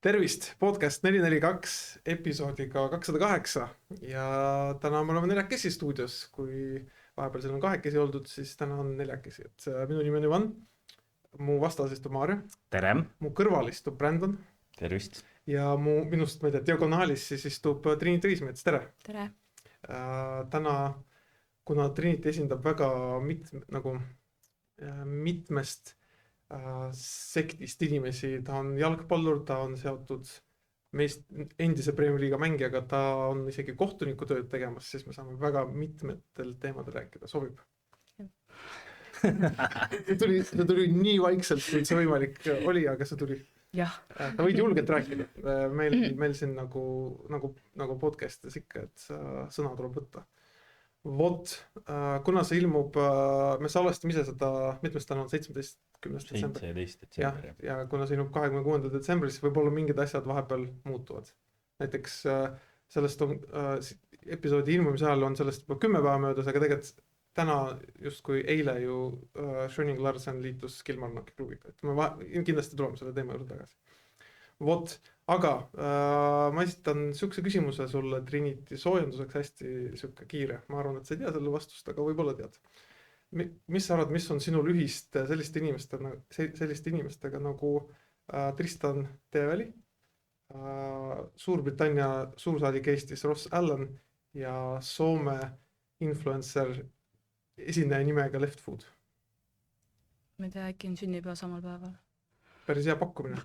Tervist, podcast 442 episoodiga 208 ja täna me oleme neljakesi stuudios, kui vahepeal siin on kahekesi oldud, siis täna on neljakesi, et minu nimi on Ivan, mu vastas istub Maarja, Tere! mu kõrval istub Brandon Tervist! ja minust, ma ei tea, diagonaalis siis istub Trinity Õismets, tere! Tere! Täna, kuna Trinity esindab väga mitmest sektist inimesi, ta on jalgpallur, ta on seotud meist endise Premier Liiga mängijaga, ta on isegi kohtuniku tööd tegemas, siis me saame väga mitmetel teemadel rääkida, sobib? See tuli nii vaikselt, kui see võimalik oli, aga see tuli. Jah. Ta võid julgelt rääkida, meil siin nagu podcastis ikka, et sõna tuleb võtta. Vot, kuna see ilmub, me salvestame ise seda, mitmest täna on 17. detsember. Ja kuna see ilmub 26. detsembris, võib-olla mingid asjad vahepeal muutuvad. Näiteks sellest on, episoodi ilmumise ajal on sellest juba 10 päeva möödas, aga tegelikult täna justkui eile ju Schöning Larsen liitus Kilmarnocki klubiga. Et me kindlasti tuleme selle teema juurde tagasi. Vot, aga ma esitan sihukese küsimuse sulle Trinity soojenduseks hästi sihuke kiire. Ma arvan, et sa ei tea selle vastust, aga võib-olla tead. Mis sa arvad, mis on sinul ühist selliste inimestega nagu Tristan Teveli, Suurbritannia suursaadik Eestis Ross Allan ja Soome influencer esineja nimega Left Food? Ma ei tea, äkki on sünnipäev samal päeval. Päris hea pakkumine.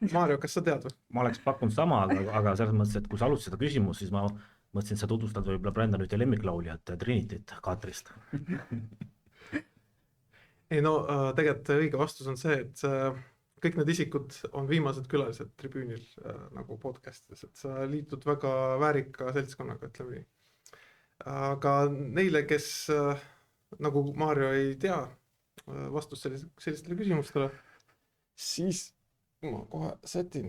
Maarjo, kas sa tead või? Ma oleks pakkunud sama, aga selles mõttes, et kui sa alustasid seda küsimus, siis ma mõtlesin, et sa tutvustad võib-olla Brandon ühte lemmiklauljat Trinityt Kaatrist. Ei no, tegelikult õige vastus on see, et kõik need isikud on viimased külalised tribüünil nagu podcastis, et sa liitud väga väärika seltskonnaga, ütleme nii. Aga neile, kes nagu Maarjo ei tea vastust sellistele küsimustele, siis ma kohe setin.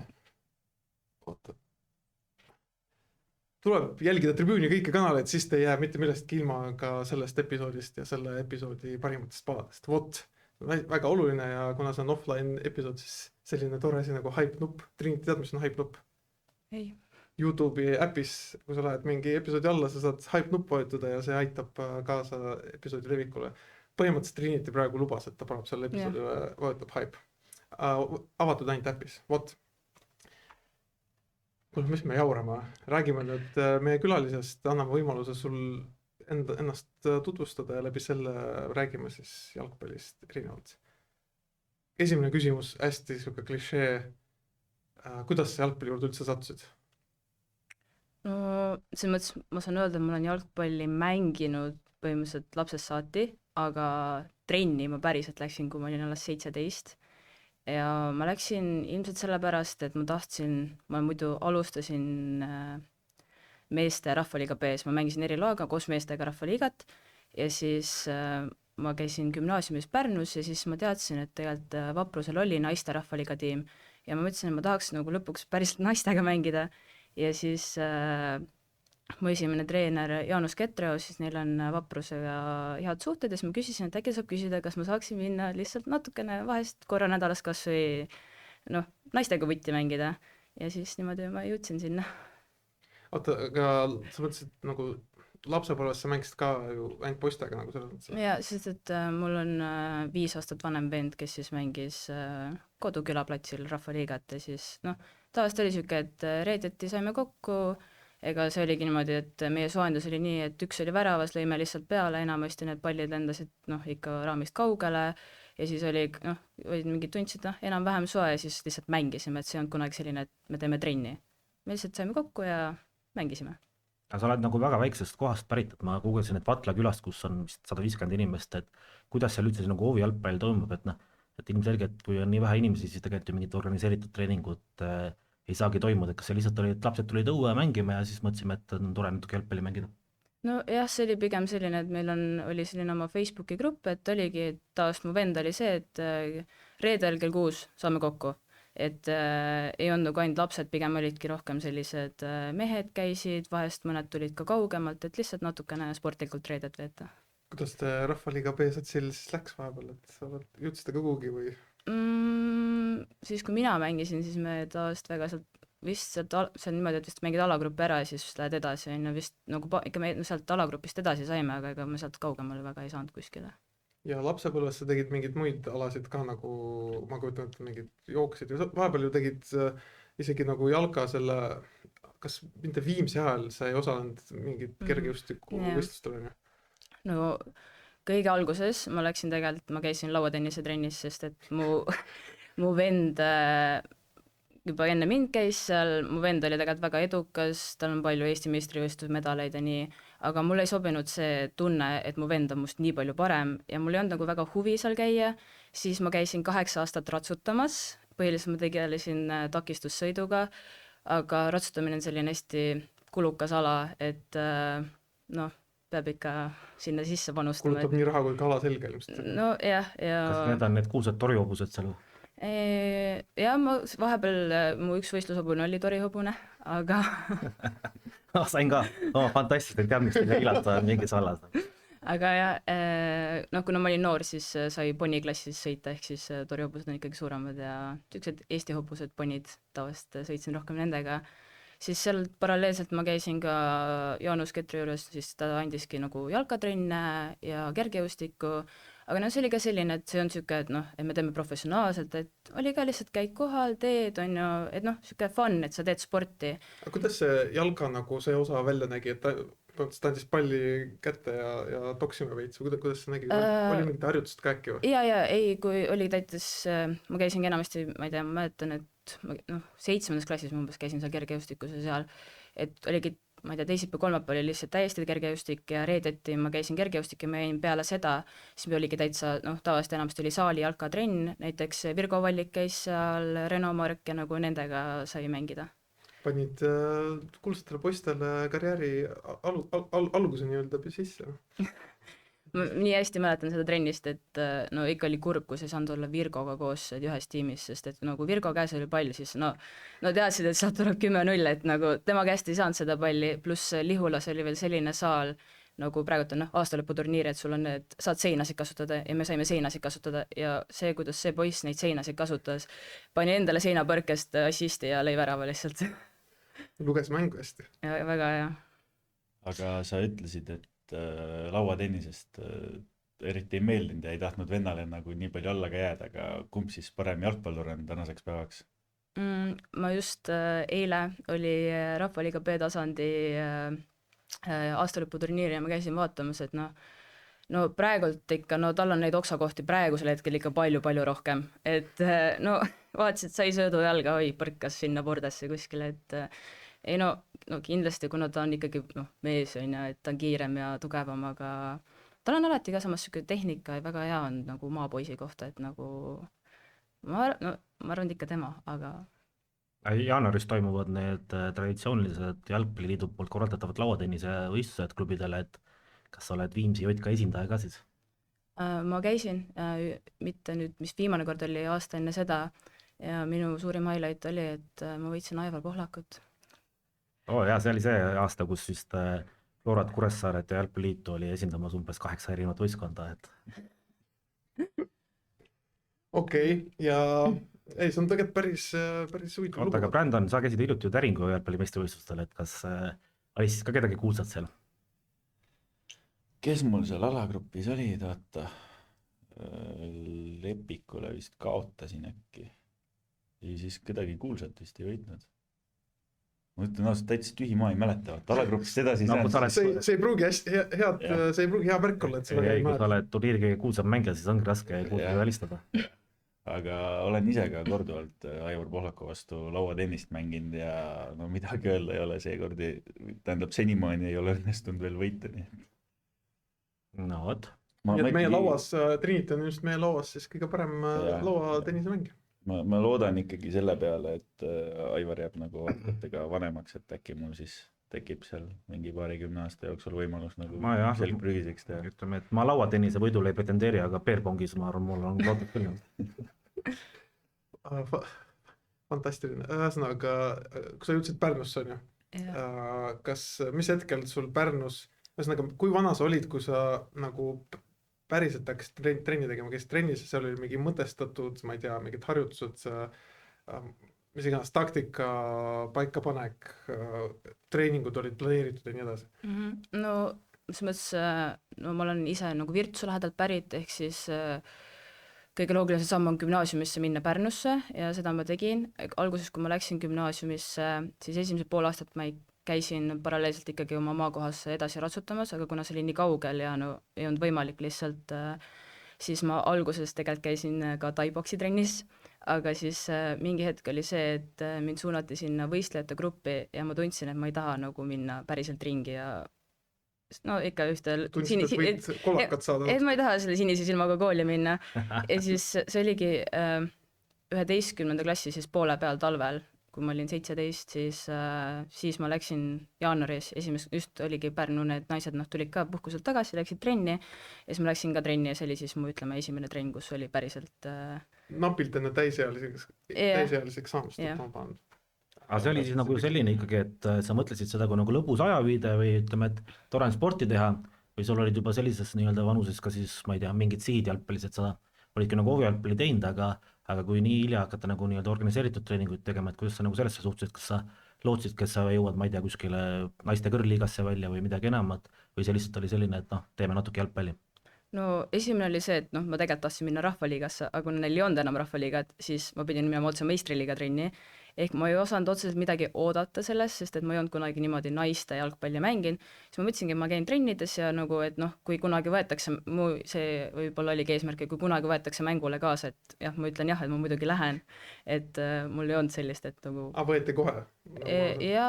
Oota. Tuleb jälgida tribüüni kõiki kanaleid, siis te ei jää mitte millestki ilma ka sellest episoodist ja selle episoodi parimatest paladest. Vot, väga oluline ja kuna see on offline episood, siis selline tore asi nagu hype-nupp. Trinity tead, mis on hype-nupp? Ei. YouTube'i äpis, kui sa lähed mingi episoodi alla, sa saad hype-nupp vajutada ja see aitab kaasa episoodi levikule. Põhimõtteliselt Trinity praegu lubas, et ta paneb selle episoodi vajutab hype. Avatud ainult äpis, vot. Kuule, mis me jaurama? Räägime nüüd meie külalisest, anname võimaluse sul ennast tutvustada ja läbi selle räägime siis jalgpallist erinevalt. Esimene küsimus, hästi siuke klišee. Kuidas sa jalgpalli juurde üldse sattusid? No, selles mõttes ma saan öelda, et ma olen jalgpalli mänginud põhimõtteliselt lapsest saati, aga trenni ma päriselt läksin, kui ma olin alles 17. Ja ma läksin ilmselt sellepärast, et ma muidu alustasin meeste rahvaliiga B-s, ma mängisin eriloaga koos meestega rahvaliigat ja siis ma käisin gümnaasiumis Pärnus ja siis ma teadsin, et tegelikult Vaprusel oli naiste rahvaliiga tiim ja ma mõtlesin, et ma tahaks nagu lõpuks päriselt naistega mängida ja siis mu esimene treener Jaanus Ketreo, siis neil on Vaprusega head suhted ja siis ma küsisin, et äkki saab küsida, kas ma saaksin minna lihtsalt natukene vahest korra nädalas kas või naistega võtti mängida ja siis niimoodi ma jõudsin sinna. Oota, aga sa mõtlesid nagu lapsepõlves sa mängisid ka ju ainult poistega nagu selles mõttes? Ja, sest et mul on 5 aastat vanem vend, kes siis mängis kodukülaplatsil rahvaliigat ja siis tavaliselt oli siuke, et reedeti saime kokku. Ega see oligi niimoodi, et meie soojendus oli nii, et üks oli väravas, lõime lihtsalt peale, enamasti need pallid lendasid ikka raamist kaugele ja siis olid mingid tundsid enam-vähem soe ja siis lihtsalt mängisime, et see on kunagi selline, et me teeme trenni. Me lihtsalt saime kokku ja mängisime. Aga sa oled nagu väga väiksest kohast pärit, et ma kuulsin, et Vatla külast, kus on vist 150 inimest, et kuidas seal üldse nagu hoovijalgpall toimub, et ilmselgelt, kui on nii vähe inimesi, siis tegelikult ju mingid organiseeritud treeningud ei saagi toimuda, kas see lihtsalt oli, et lapsed tulid õue mängima ja siis mõtlesime, et on tore natuke jalgpalli mängida? No jah, see oli pigem selline, et meil oli selline oma Facebooki grupp, et oligi, et taas mu vend oli see, et reedel kell 6 saame kokku, et ei olnud nagu ainult lapsed, pigem olidki rohkem sellised mehed käisid, vahest mõned tulid ka kaugemalt, et lihtsalt natukene sportlikult reedet veeta. Kuidas te Rahvaliiga B-satsil siis läks vahepeal, et sa jõudsite ka kuhugi või? Siis kui mina mängisin, siis me tavaliselt väga sealt see on niimoodi, et vist mängid alagrupi ära ja siis lähed edasi, on ju vist nagu ikka me sealt alagrupist edasi saime, aga ega me sealt kaugemale väga ei saanud kuskile. Ja lapsepõlves sa tegid mingeid muid alasid ka nagu, ma kujutan, et mingid jooksid ja vahepeal ju tegid isegi nagu jalka selle, kas mitte Viimsi ajal sa ei osalenud mingit kergejõustiku võistlustel, on ju? No kõige alguses ma läksin tegelikult, ma käisin lauatennise trennis, sest et mu vend juba enne mind käis seal, mu vend oli tegelikult väga edukas, tal on palju Eesti meistrivõistlusmedaleid ja nii, aga mulle ei sobinud see tunne, et mu vend on must nii palju parem ja mul ei olnud nagu väga huvi seal käia, siis ma käisin 8 aastat ratsutamas, põhiliselt ma tegelesin takistussõiduga, aga ratsutamine on selline hästi kulukas ala, et peab ikka sinna sisse panustama. Kulutab nii raha kui ka ala selge ilmselt. No jah, ja kas need on need kuulsad torihobused seal? Ja ma vahepeal, mu üks võistlushobune oli torihobune, aga sain ka, fantastiliselt, tead, miks teile ilata mingis alas. Aga jah, kuna ma olin noor, siis sai poniklassis sõita, ehk siis torihobused on ikkagi suuremad ja tüksed Eesti hobused, ponid, tavaliselt sõitsin rohkem nendega. Siis seal paralleelselt ma käisin ka Jaanus Ketri juures, siis ta andiski nagu jalkatrenne ja kergejõustikku, aga see oli ka selline, et see on siuke, et et me teeme professionaalselt, et oli ka lihtsalt käid kohal, teed, on ju, et siuke fun, et sa teed sporti. Aga kuidas see jalka nagu see osa välja nägi, et ta andis palli kätte ja toksime veits või kuidas see nägi? Oli mingit harjutust ka äkki või? Ja, ei, kui oli täitis, ma käisin enamasti, ma ei tea, ma mäletan, et 7. klassis ma umbes käisin seal kergejõustikus ja seal, et oligi, ma ei tea, teisipäev, kolmapäev oli lihtsalt täiesti kergejõustik ja reedeti ma käisin kergejõustik ja ma jäin peale seda, siis me oligi täitsa, tavaliselt enamasti oli saali jalkatrenn, näiteks Virgo Vallik käis seal, Reno Mark ja nagu nendega sai mängida. Panid kuulsatele poistele karjääri alguse nii-öelda sisse? Ma nii hästi mäletan seda trennist, et ikka oli kurb, kus ei saanud olla Virgoga koos ühes tiimis, sest et nagu Virgo käes oli pall, siis teadsid, et sealt tuleb 10-0, et nagu tema käest ei saanud seda palli, pluss Lihulas oli veel selline saal, nagu praegu on aastalõputurniir, et sul on need, saad seinasid kasutada ja me saime seinasid kasutada ja see, kuidas see poiss neid seinasid kasutas, pani endale seinapõrkest assisti ja lõi värava lihtsalt. Luges mängu hästi. Ja väga hea. Aga sa ütlesid, et lauatennisest eriti ei meeldinud ja ei tahtnud vennale nagu nii palju alla ka jääda, aga kumb siis parem jalgpallur on tänaseks päevaks? Ma just eile oli Rahvaliiga B-tasandi aastalõputurniiri ja ma käisin vaatamas, et praegult ikka, tal on neid oksakohti praegusel hetkel ikka palju-palju rohkem, et vaatasid, sai söödu jalga, põrkas sinna bordesse kuskile, et ei kindlasti, kuna ta on ikkagi mees, et ta on kiirem ja tugevam, aga tal on alati ka samas siuke tehnika ja väga hea on nagu maapoisi kohta, et nagu ma arvan ikka tema, aga jaanuaris toimuvad need traditsioonilised jalgpalliliidu poolt korraldatavad lauatennise võistlused klubidele, et kas sa oled Viimsi JK esindaja ka siis? Ma käisin, mitte nüüd, mis viimane kord oli aasta enne seda ja minu suurim highlight oli, et ma võitsin Aivar Pohlakut. See oli see aasta, kus vist Florat Kuressaaret ja Jalgpalliliitu oli esindamas umbes 8 erinevat võistkonda, et Okei, ja ei, see on tegelikult päris huvitav lugu. Aga Brandon, sa käisid hiljuti ju Täringu jalgpallimeistrivõistlustel, et kas oli siis ka kedagi kuulsad seal? Kes mul seal alagrupis oli, vaata, Lepikule vist kaotasin äkki ja siis kedagi kuulsat vist ei võitnud. Ma ütlen ausalt, täitsa tühi maa ei mäleta, alagrupist edasi see ei pruugi hea märk olla, et kui sa oled turniiri kõige kuulsam mängija, siis ongi raske kuulsat välistada. Aga olen ise ka korduvalt Aivar Pohlaku vastu lauatennist mänginud ja midagi öelda ei ole seekordi, tähendab senimaani ei ole õnnestunud veel võita, nii et vot. Nii et meie lauas, Trinity on just meie lauas siis kõige parem lauatennise mängija. Ma loodan ikkagi selle peale, et Aivar jääb nagu aastatega vanemaks, et äkki mul siis tekib seal mingi 20 aasta jooksul võimalus nagu selgprügiseks teha. Ütleme, et ma lauatennise võidule ei pretendeeri, aga beerpongis ma arvan, mul on lootud küll. Fantastiline. Ühesõnaga, kui sa jõudsid Pärnusse, on ju? Mis hetkel sul Pärnus, ühesõnaga, kui vana sa olid, kui sa nagu päriselt hakkasid trenni tegema, käisid trennis ja seal oli mingi mõtestatud, ma ei tea, mingid harjutused, mis iganes taktika paikapanek, treeningud olid planeeritud ja nii edasi. No selles mõttes, no ma olen ise nagu Virtsu lähedalt pärit, ehk siis kõige loogilisem samm on gümnaasiumisse minna Pärnusse ja seda ma tegin. Alguses, kui ma läksin gümnaasiumisse, siis esimesed pool aastat ma käisin paralleelselt ikkagi oma maakohas edasi ratsutamas, aga kuna see oli nii kaugel ja no ei olnud võimalik lihtsalt, siis ma alguses tegelikult käisin ka tai-boksi trennis, aga siis mingi hetk oli see, et mind suunati sinna võistlejate gruppi ja ma tundsin, et ma ei taha nagu minna päriselt ringi ja no ikka ühte tundsid, et võid kolakat saada. Et ma ei taha selle sinise silmaga kooli minna. Ja siis see oligi 11. klassi siis poole peal talvel, kui ma olin 17, siis ma läksin jaanuaris, just oligi Pärnu need naised, tulid ka puhkuselt tagasi, läksid trenni ja siis ma läksin ka trenni ja see oli siis mu esimene trenn, kus oli päriselt napilt enne täisealiseks saamist, et ma panen. Aga see oli siis nagu selline ikkagi, et sa mõtlesid seda kui nagu lõbus ajaviide või ütleme, et tore on sporti teha või sul olid juba sellises nii-öelda vanuses ka siis, ma ei tea, mingid sihid jalgpallis, et sa olidki nagu hoovijalgpalli teinud, aga kui nii hilja hakata nagu nii-öelda organiseeritud treeninguid tegema, et kuidas sa nagu sellesse suhtusid, kas sa lootsidki, et sa jõuad, ma ei tea, kuskile naiste kõrgliigasse välja või midagi enamat või see lihtsalt oli selline, et teeme natuke jalgpalli? No esimene oli see, et ma tegelikult tahtsin minna rahvaliigasse, aga kuna neil ei olnud enam rahvaliigat, siis ma pidin minema otse meistriliiga trenni, ehk ma ei osanud otseselt midagi oodata sellest, sest et ma ei olnud kunagi niimoodi naiste jalgpalli mänginud, siis ma mõtlesingi, et ma käin trennides ja nagu, et kui kunagi võetakse, see võib-olla oligi eesmärk, kui kunagi võetakse mängule kaasa, et jah, ma ütlen jah, et ma muidugi lähen, et mul ei olnud sellist, et nagu võeti kohe? Ja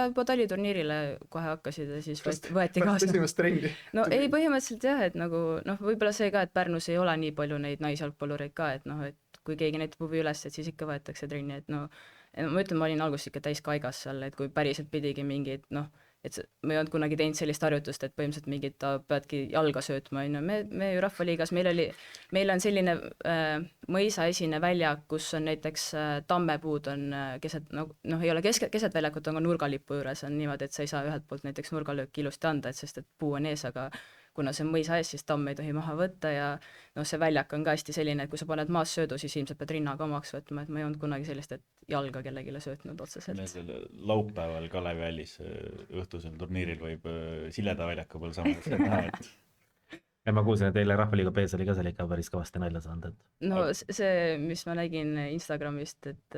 juba taliturniirile kohe hakkasid ja siis võeti kaasa. Esimest trenni? No ei, põhimõtteliselt jah, et nagu võib-olla see ka, et Pärnus ei ole nii palju neid naisjalgpallureid ka, et et kui keegi näitab huvi üles, et siis ikka võetakse trenni, et ma ütlen, ma olin alguses ikka täis kaigas seal, et kui päriselt pidigi mingid, et ma ei olnud kunagi teinud sellist harjutust, et põhimõtteliselt mingid peadki jalga söötma, me ju rahvaliigas, meil on selline mõisaesine väljak, kus on näiteks tammepuud on keset, ei ole keset väljakut, on ka nurgalipu juures on niimoodi, et sa ei saa ühelt poolt näiteks nurgalööki ilusti anda, et sest et puu on ees, aga kuna see on mõisa ees, siis tamm ei tohi maha võtta ja see väljak on ka hästi selline, et kui sa paned maas söödu, siis ilmselt pead rinnaga omaks võtma, et ma ei olnud kunagi sellist, et jalga kellegile söötnud otseselt. Meil seal laupäeval Kalevi hallis õhtusel turniiril võib Sileda väljaku pool samas näha, et ja ma kuulsin, et eile Rahvaliiga B-s oli ka seal ikka päris kõvasti nalja saanud, et see, mis ma nägin Instagramist, et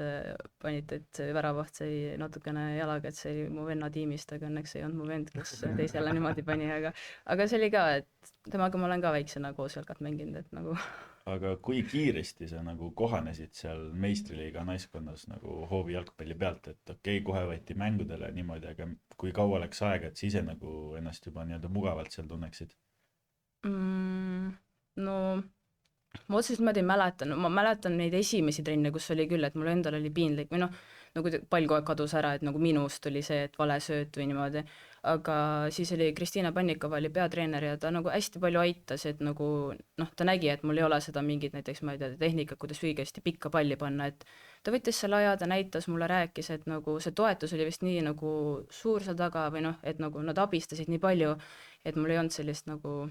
panite, et see väravaht sai natukene jalaga, et see oli mu venna tiimist, aga õnneks ei olnud mu vend, kes teisele niimoodi pani, aga see oli ka, et temaga ma olen ka väiksena koos jalgat mänginud, et nagu aga kui kiiresti sa nagu kohanesid seal meistriliiga naiskonnas nagu hoovi jalgpalli pealt, et kohe võeti mängudele niimoodi, aga kui kaua läks aega, et sa ise nagu ennast juba nii-öelda mugavalt seal tunneksid? No ma otseselt niimoodi ei mäletan, ma mäletan neid esimesi trenne, kus oli küll, et mul endal oli piinlik või nagu pall kogu aeg kadus ära, et nagu minust oli see, et vale sööt või niimoodi, aga siis oli Kristiina Pannikova oli peatreener ja ta nagu hästi palju aitas, et nagu ta nägi, et mul ei ole seda mingit näiteks, ma ei tea, tehnikat, kuidas õigesti pikka palli panna, et ta võttis selle aja, ta näitas mulle, rääkis, et nagu see toetus oli vist nii nagu suur seal taga või et nagu nad abistasid nii palju, et mul ei olnud sellist nagu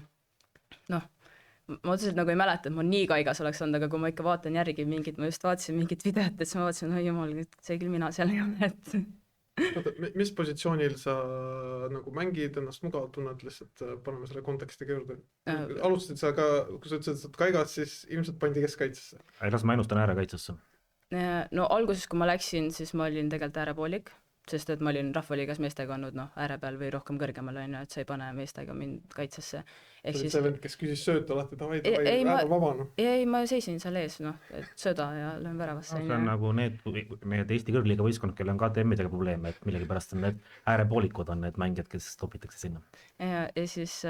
ma otseselt nagu ei mäleta, et ma nii kaigas oleks olnud, aga kui ma ikka vaatan järgi mingit, ma just vaatasin mingit videot, et siis ma vaatasin, oi jumal, see küll mina seal ei ole, et mis positsioonil sa nagu mängid, ennast mugavalt tunned, lihtsalt paneme selle kontekstiga juurde. Alustasid sa ka, kui sa ütlesid, et kaigas, siis ilmselt pandi keskkaitsesse. Las ma ennustan äärekaitsesse. No alguses, kui ma läksin, siis ma olin tegelikult äärepoolik, sest et ma olin rahvaliigas meestega olnud ääre peal või rohkem kõrgemal, et sa ei pane meestega mind kaitsesse. See vend, kes küsis sööta alati, davai, ära vaba. Ei, ma seisin seal ees, et sööda ja löön väravasse. See on nagu need Eesti kõrgliiga võistkond, kelle on KTM-idega probleeme, et millegipärast on need äärepoolikud on need mängijad, kes topitakse sinna. Ja siis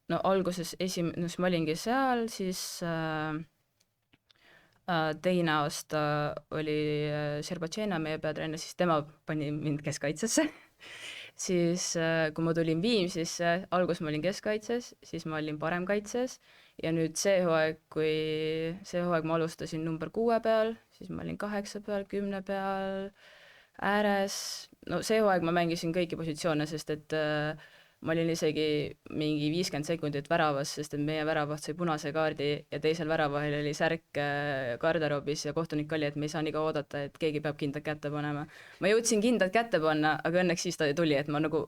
alguses ma olingi seal, siis teine aasta oli Šerbatšena, meie peatreener, siis tema pani mind keskkaitsesse. Siis kui ma tulin Viimsisse, alguses ma olin keskkaitses, siis ma olin paremkaitses ja nüüd see hooaeg ma alustasin number 6 peal, siis ma olin 8 peal, 10 peal, ääres. See hooaeg ma mängisin kõiki positsioone, sest et ma olin isegi mingi 50 sekundit väravas, sest et meie väravaht sai punase kaardi ja teisel väravahel oli särk garderoobis ja kohtunik oli, et me ei saa nii kaua oodata, et keegi peab kindad kätte panema. Ma jõudsin kindad kätte panna, aga õnneks siis ta tuli, et ma nagu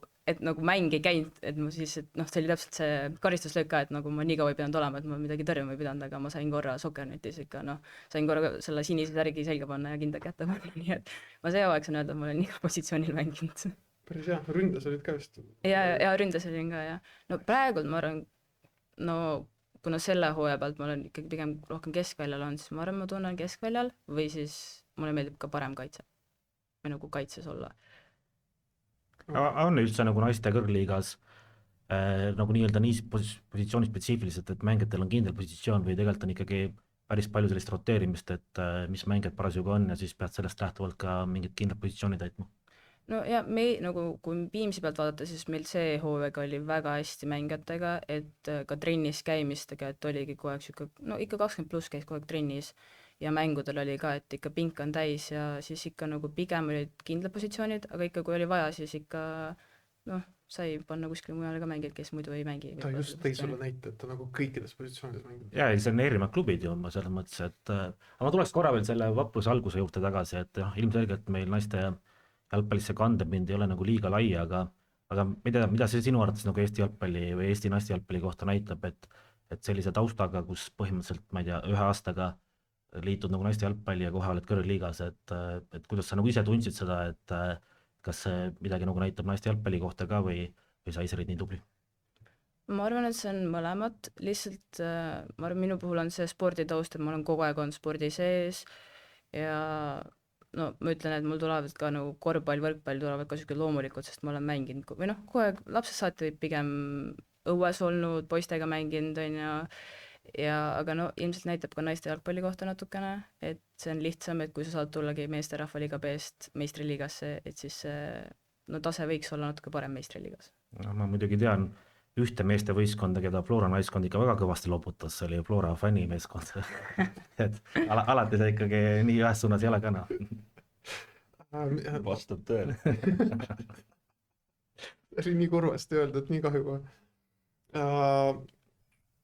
mäng ei käinud, et ma siis, et noh, see oli täpselt see karistuslöök ka, et nagu ma nii kaua ei pidanud olema, et ma midagi tõrjuma ei pidanud, aga ma sain korra Soccernetis ikka, noh, sain korra selle sinise särgi selga panna ja kindad kätte panna, nii et ma see hooaeg saan öelda, et ma olen igal positsioonil mänginud. Päris hea, ründes olid ka vist. ja ründes olin ka, jah. No praegu ma arvan, no kuna selle hooaja pealt ma olen ikkagi pigem rohkem keskväljal olnud, siis ma arvan, ma tunnen keskväljal või siis mulle meeldib ka parem kaitse või nagu kaitses olla. On üldse nagu naiste kõrgliigas nagu nii-öelda nii positsiooni spetsiifiliselt, et mängijatel on kindel positsioon või tegelikult on ikkagi päris palju sellist roteerimist, et mis mängijad parasjagu on ja siis pead sellest lähtuvalt ka mingid kindlad positsiooni täitma? No ja me nagu, kui Viimsi pealt vaadata, siis meil see hooaeg oli väga hästi mängijatega, et ka trennis käimistega, et oligi kogu aeg sihuke, no ikka 20+ käis kogu aeg trennis ja mängudel oli ka, et ikka pink on täis ja siis ikka nagu pigem olid kindlad positsioonid, aga ikka kui oli vaja, siis ikka noh, sai panna kuskile mujale ka mängijad, kes muidu ei mängi. Ta just tõi sulle näite, et ta nagu kõikides positsioonides mängib. Jaa, see on erinevad klubid ju selles mõttes, et aga ma tuleks korra veel selle Vapruse alguse juurde tagasi, et ilmselgelt meil naiste jalgpallisse kandepind ei ole nagu liiga lai, aga mida see sinu arvates nagu Eesti jalgpalli või Eesti naiste jalgpalli kohta näitab, et sellise taustaga, kus põhimõtteliselt, ma ei tea, 1 aastaga liitud nagu naiste jalgpalli ja kohe oled kõrgliigas, et kuidas sa nagu ise tundsid seda, et kas see midagi nagu näitab naiste jalgpalli kohta ka või sa ise olid nii tubli? Ma arvan, et see on mõlemat, lihtsalt ma arvan, minu puhul on see sporditaust, et ma olen kogu aeg olnud spordi sees ja no ma ütlen, et mul tulevad ka nagu korvpall, võrkpall tulevad ka siuke loomulikult, sest ma olen mänginud või noh, kogu aeg lapsest saati pigem õues olnud, poistega mänginud on ja aga no ilmselt näitab ka naiste jalgpalli kohta natukene, et see on lihtsam, et kui sa saad tullagi meeste rahvaliiga B-st meistriliigasse, et siis no tase võiks olla natuke parem meistriliigas. No ma muidugi tean ühte meeste võistkonda, keda Flora naiskond ikka väga kõvasti loputas, see oli Flora fännimeeskond et alati see ikkagi nii ühes suunas ei ole ka noh. Vastab tõele. oli nii kurvasti öelda, et nii kahju kohe.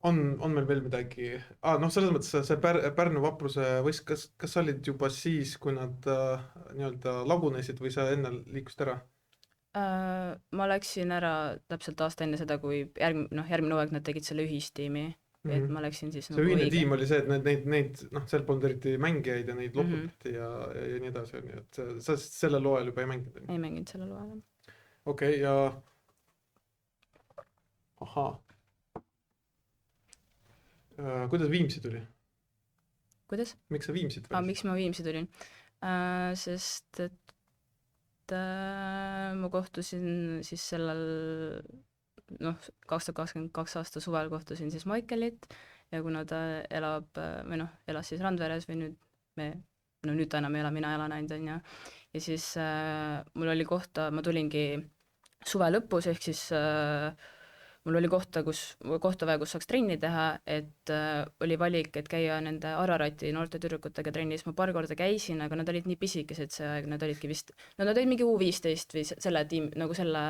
On meil veel midagi? Noh, selles mõttes see Pärnu Vapruse võist, kas sa olid juba siis, kui nad nii-öelda lagunesid või sa enne liikusid ära? Ma läksin ära täpselt aasta enne seda, kui järgmine hooaeg nad tegid selle ühistiimi, et ma läksin siis see ühine tiim oli see, et neid noh, seal polnud eriti mängijaid ja neid loputati ja nii edasi, et sa sellel loel juba ei mänginud? Ei mänginud sellel loel. Okei, ja ahaa. Kuidas Viimsi tuli? Kuidas? Miks sa Viimsit valisid? Miks ma Viimsi tulin? Sest et ma kohtusin siis sellel 2022 aasta suvel kohtusin siis Maikelit ja kuna ta elab või noh, elas siis Randveres või nüüd ta enam ei ela, mina elan ainult on ja siis mul oli kohta, ma tulingi suve lõpus, ehk siis mul oli kohtaväe, kus saaks trenni teha, et oli valik, et käia nende Ararati noorte tüdrukutega trennis, ma paar korda käisin, aga nad olid nii pisikesed see aeg, nad olidki vist, nad olid mingi U15 või selle tiim, nagu selle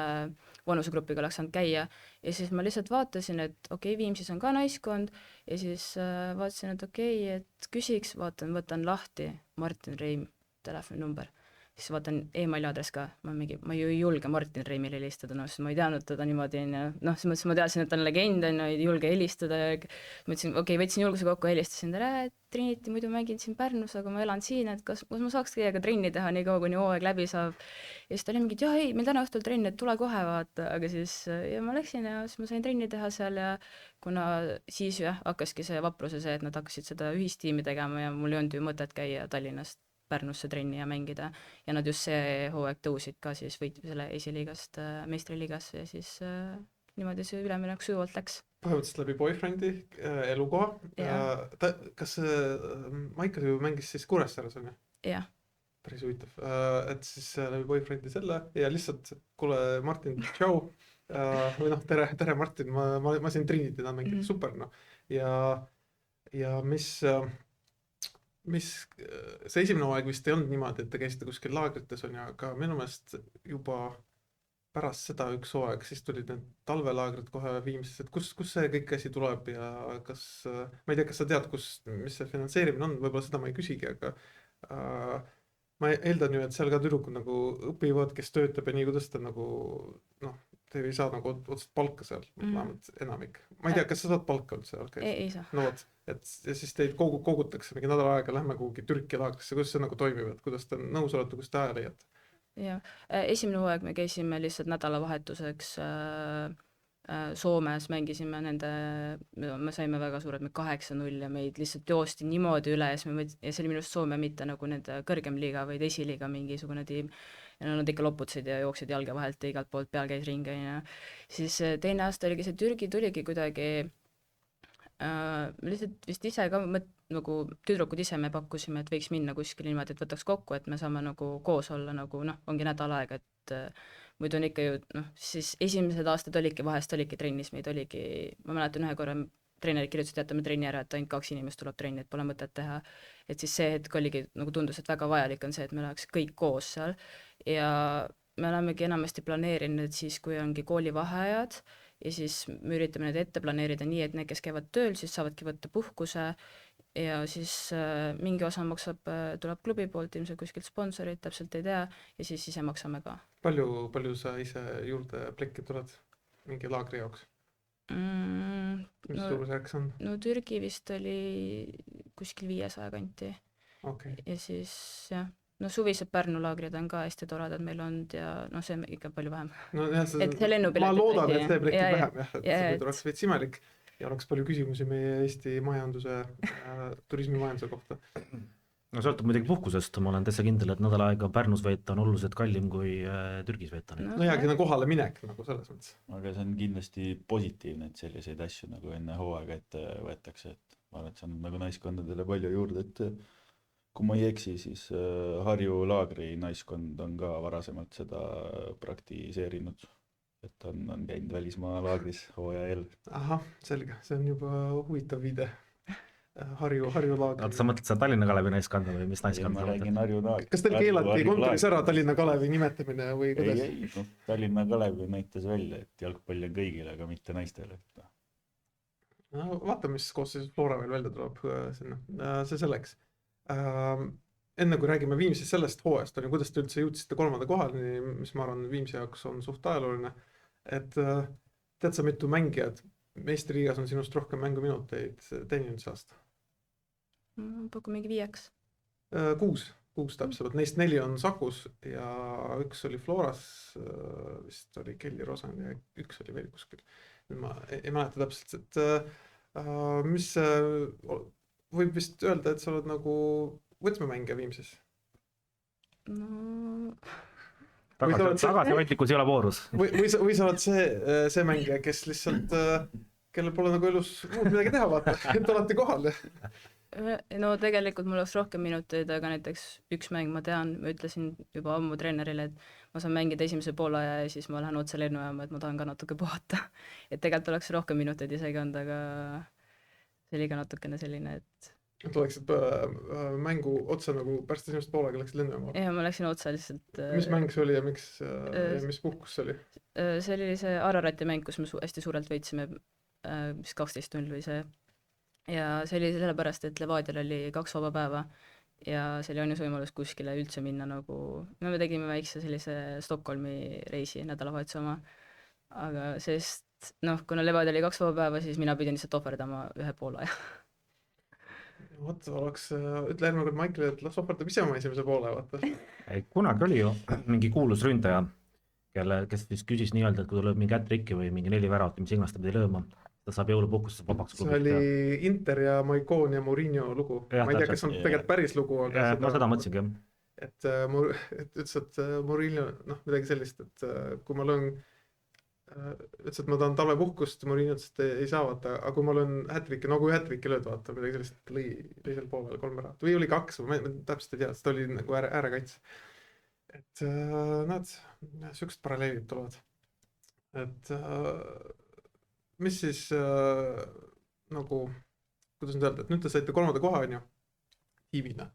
vanusegrupiga oleks saanud käia ja siis ma lihtsalt vaatasin, et okei, Viimsis on ka naiskond ja siis vaatasin, et okei, et küsiks, võtan lahti Martin Reim telefoninumber. Siis vaatan emaili aadress ka, ma ju ei julge Martin Reimile helistada, sest ma ei teadnud teda niimoodi, siis mõtlesin, ma teadsin, et ta on legend, ei julge helistada ja mõtlesin, võtsin julguse kokku, helistasin tere, Trinity, muidu mängin siin Pärnus, aga ma elan siin, et kas ma saaks teiega trenni teha nii kaua, kuni hooaeg läbi saab. Ja siis ta oli mingi, et meil täna õhtul trenn, et tule kohe vaata, aga siis ja ma läksin ja siis ma sain trenni teha seal ja kuna siis hakkaski see Vapruse see, et nad hakkasid seda ühistiimi tegema ja mul ei olnud ju mõtet käia Tallinnast Pärnusse trenni ja mängida ja nad just see hooaeg tõusid ka siis võitma selle esiliigast meistriliigasse ja siis niimoodi see üleminek sujuvalt läks. Põhimõtteliselt läbi boyfriend'i elukoha. Kas Maika ju mängis siis Kuressaares on ju? Jah. Päris huvitav. Et siis läbi boyfriend'i selle ja lihtsalt, kuule Martin, tšau. Või noh, tere Martin, ma siin Trinity tahan mängida, super noh. Ja mis see esimene hooaeg vist ei olnud niimoodi, et te käisite kuskil laagrites on ja, aga minu meelest juba pärast seda üks hooaeg, siis tulid need talvelaagrid kohe Viimsis, et kus see kõik asi tuleb ja kas, ma ei tea, kas sa tead, mis see finantseerimine on, võib-olla seda ma ei küsigi, aga ma eeldan ju, et seal ka tüdrukud nagu õpivad, kes töötab ja nii, kuidas ta nagu noh, te ei saa nagu otsest palka seal, vähemalt enamik. Ma ei tea, kas sa saad palka üldse seal käis? Ei saa. No vot, et ja siis teid kogutakse mingi nädal aega, lähme kuhugi Türki laagrisse, kuidas see nagu toimib, et kuidas te nõus olete, kus te aja leiate? Jah, esimene hooaeg me käisime lihtsalt nädalavahetuseks Soomes, mängisime me saime väga suured, me 8-0 ja meid lihtsalt joosti niimoodi üle ja see oli minu arust Soome mitte nagu nende kõrgem liiga, vaid esiliiga mingisugune tiim. Ja nad ikka loputasid ja jooksid jalge vahelt ja igalt poolt peal käis ringi ja siis teine aasta oligi see Türgi tuligi kuidagi lihtsalt vist ise ka nagu tüdrukud ise me pakkusime, et võiks minna kuskile niimoodi, et võtaks kokku, et me saame nagu koos olla nagu ongi nädal aega, et muidu on ikka ju siis esimesed aastad vahest oligi trennis, meid oligi, ma mäletan ühe korra treenerid kirjutasid, jätame trenni ära, et ainult 2 inimest tuleb trenni, et pole mõtet teha. Et siis see hetk oligi nagu tundus, et väga vajalik on see, et me läheks kõik koos seal ja me olemegi enamasti planeerinud, et siis kui ongi koolivaheajad ja siis me üritame need ette planeerida nii, et need, kes käivad tööl, siis saavadki võtta puhkuse ja siis mingi osa tuleb klubi poolt, ilmselt kuskilt sponsorid, täpselt ei tea, ja siis ise maksame ka. Palju sa ise juurde plekki tuled mingi laagri jaoks? Mis suurusjärk see on? No Türgi vist oli kuskil 500 kanti. Okay. Ja siis jah, suvised Pärnu laagrid on ka hästi toredad meil olnud ja see on ikka palju vähem. No jah, ma loodan, et see plekib vähem jah, et see võidu oleks veits imelik ja oleks palju küsimusi meie Eesti majanduse, turismimajanduse kohta. No sõltub muidugi puhkusest, ma olen täitsa kindel, et nädal aega Pärnus veeta on oluliselt kallim kui Türgis veeta. No jäägi kohale minek nagu selles mõttes. Aga see on kindlasti positiivne, et selliseid asju nagu enne hooaega ette võetakse, et ma arvan, et see on nagu naiskondadele palju juurde, et kui ma ei eksi, siis Harju laagri naiskond on ka varasemalt seda praktiseerinud, et on käinud välismaa laagris hooaja eel. Ahah, selge, see on juba huvitav viide. Harju laagri. Sa mõtled seda Tallinna Kalevi naiskonda või mis naiskonda? Ma räägin Harju laagri. Kas teil keelati kontoris ära Tallinna Kalevi nimetamine või kuidas? Ei, Tallinna Kalevi näitas välja, et jalgpall on kõigile, aga mitte naistele. No, vaata, mis koosseisus Flora veel välja tuleb sinna. See selleks. Enne kui räägime Viimsis sellest hooajast, kuidas te üldse jõudsite 3. kohani, mis ma arvan Viimsi jaoks on suht ajalooline, et tead sa mitu mängijad meistriliigas on sinust rohkem mänguminuteid teeninud see aasta? Pakku mingi 5. 6 täpselt, neist 4 on Sakus ja 1 oli Floras, vist oli Kelly Rosan ja 1 oli veel kuskil. Ma ei mäleta täpselt, et mis võib vist öelda, et sa oled nagu võtmemängija Viimsis? No... Tagasihoidlikkus ei ole voorus. Või sa oled see mängija, kes lihtsalt, kellel pole nagu elus muud midagi teha, vaata, et alati kohal. No tegelikult mul oleks rohkem minuteid, aga näiteks üks mäng ma tean, ma ütlesin juba ammu treenerile, et ma saan mängida esimese poolaja ja siis ma lähen otse lennujaama, et ma tahan ka natuke puhata. Et tegelikult oleks rohkem minuteid isegi olnud, aga see oli ka natukene selline, et oleksid mängu otsa nagu pärast esimest poolega läksid lennujaama? Ja ma läksin otsa lihtsalt. Mis mäng see oli ja mis puhkus see oli? See oli see Ararati mäng, kus me hästi suurelt võitsime, mis 12-0 või see. Ja see oli sellepärast, et Levadial oli 2 vaba päeva ja see oli ainus võimalus kuskile üldse minna nagu, no me tegime väikse sellise Stockholmi reisi nädalavahetuse oma, aga sest kuna Levadial oli 2 vaba päeva, siis mina pidin lihtsalt ohverdama 1 poolaja. Vaata, ütle järgmine kord Michaelile, et las ohverdab ise oma esimese poole, vaata. Kunagi oli ju mingi kuulus ründaja, kes vist küsis nii-öelda, et kui ta lööb mingi ätrikki või mingi 4 väravat, mis iganes ta pidi lööma, ta saab jõulupuhkusest vabaks klubist. See oli Inter ja Maicon ja Mourinho lugu. Ma ei tea, kas on tegelikult päris lugu, aga ma seda mõtlesingi. Et ütles, et Mourinho, midagi sellist, et kui ma löön ütles, et ma tahan talvepuhkust, Mourinho ütles, et ei saa vaata, aga kui ma löön hätrikki, kui hätrikki lööd vaata, midagi sellist lõi teisel poolel 3 väravat või oli 2, ma täpselt ei tea, sest oli nagu äärekaits. Et näed, siuksed paralleelid tulevad. Et mis siis nagu, kuidas nüüd öelda, et nüüd te saite 3. koha on ju tiimina.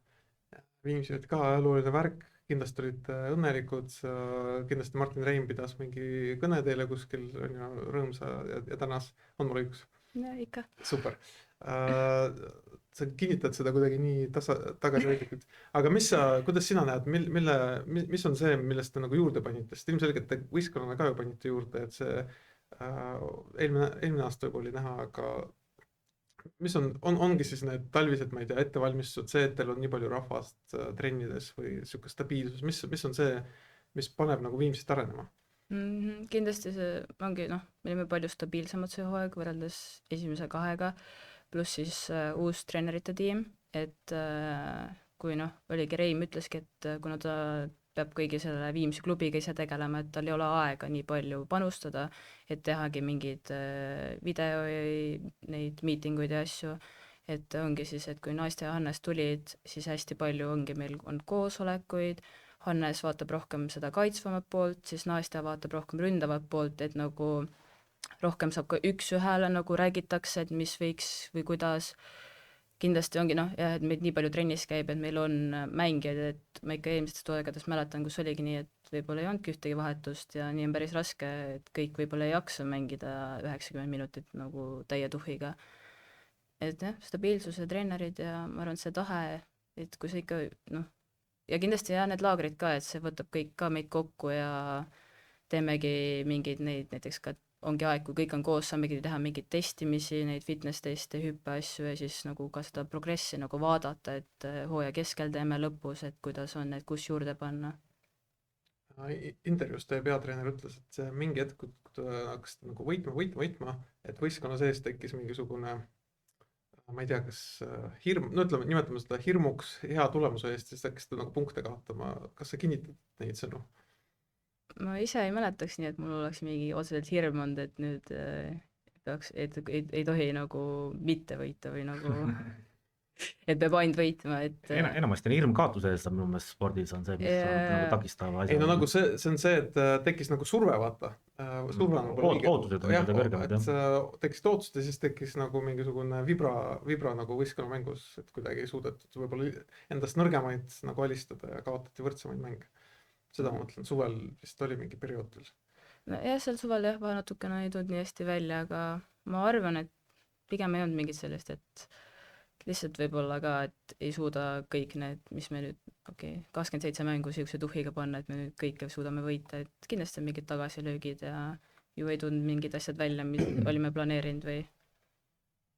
Viimsi olid ka ajalooline värk, kindlasti olite õnnelikud, kindlasti Martin Reim pidas mingi kõne teile kuskil, on ju, rõõmsa ja tänas, on mul õigus? ja ikka. Super. Sa kinnitad seda kuidagi nii tagasihoidlikult, aga kuidas sina näed, mis on see, millest te nagu juurde panite, sest ilmselgelt te võistkonnale ka ju panite juurde, et see eelmine aasta juba oli näha, aga mis ongi siis need talvised, ma ei tea, ettevalmistused, see, et teil on nii palju rahvast trennides või sihuke stabiilsus, mis on see, mis paneb nagu Viimsit arenema? Kindlasti see ongi, me olime palju stabiilsemad see hooaeg võrreldes esimese 2-ga, pluss siis uus treenerite tiim, et kui oligi Reim ütleski, et kuna ta peab kõigi selle Viimsi klubiga ise tegelema, et tal ei ole aega nii palju panustada, et tehagi mingeid video, neid miitinguid ja asju, et ongi siis, et kui Nastja ja Hannes tulid, siis hästi palju ongi meil on koosolekuid, Hannes vaatab rohkem seda kaitsvamat poolt, siis Nastja vaatab rohkem ründavat poolt, et nagu rohkem saab ka üks-ühele nagu räägitakse, et mis võiks või kuidas. Kindlasti ongi et meid nii palju trennis käib, et meil on mängijad, et ma ikka eelmistest aegadest mäletan, kus oligi nii, et võib-olla ei olnudki ühtegi vahetust ja nii on päris raske, et kõik võib-olla ei jaksa mängida 90 minutit nagu täie tuhiga. Et stabiilsuse treenerid ja ma arvan, see tahe, et kui see ikka ja kindlasti need laagrid ka, et see võtab kõik ka meid kokku ja teemegi mingeid neid näiteks ka ongi aeg, kui kõik on koos, saamegi teha mingeid testimisi, neid fitness teste, hüppeasju ja siis nagu ka seda progressi nagu vaadata, et hooaja keskel teeme lõpus, et kuidas on, et kus juurde panna. Intervjuus teie peatreener ütles, et see mingi hetk, kui te hakkasite nagu võitma, et võistkonna sees tekkis mingisugune, ma ei tea, kas hirm, nimetame seda hirmuks hea tulemuse eest, siis hakkasite nagu punkte kaotama. Kas sa kinnitad neid sõnu? Ma ise ei mäletaks nii, et mul oleks mingi otseselt hirm olnud, et nüüd ei tohi nagu mitte võita või nagu, et peab ainult võitma, et enamasti on hirm kaotuse eest, minu meelest spordis on see, mis on nagu takistava asja. Ei nagu see on see, et tekkis nagu surve, vaata. Surve on ootused on nii kõrgemad, et tekkis ootused ja siis tekkis nagu mingisugune vibra nagu võistkonna mängus, et kuidagi ei suudetud võib-olla endast nõrgemaid nagu alistada ja kaotati võrdsemaid mänge. Seda ma mõtlen, suvel vist oli mingi periood veel. Jah, seal suvel natukene ei tulnud nii hästi välja, aga ma arvan, et pigem ei olnud mingit sellist, et lihtsalt võib-olla ka, et ei suuda kõik need, mis me nüüd, 27 mängu siukse tuhiga panna, et me nüüd kõike suudame võita, et kindlasti on mingid tagasilöögid ja ju ei tulnud mingid asjad välja, mis olime planeerinud või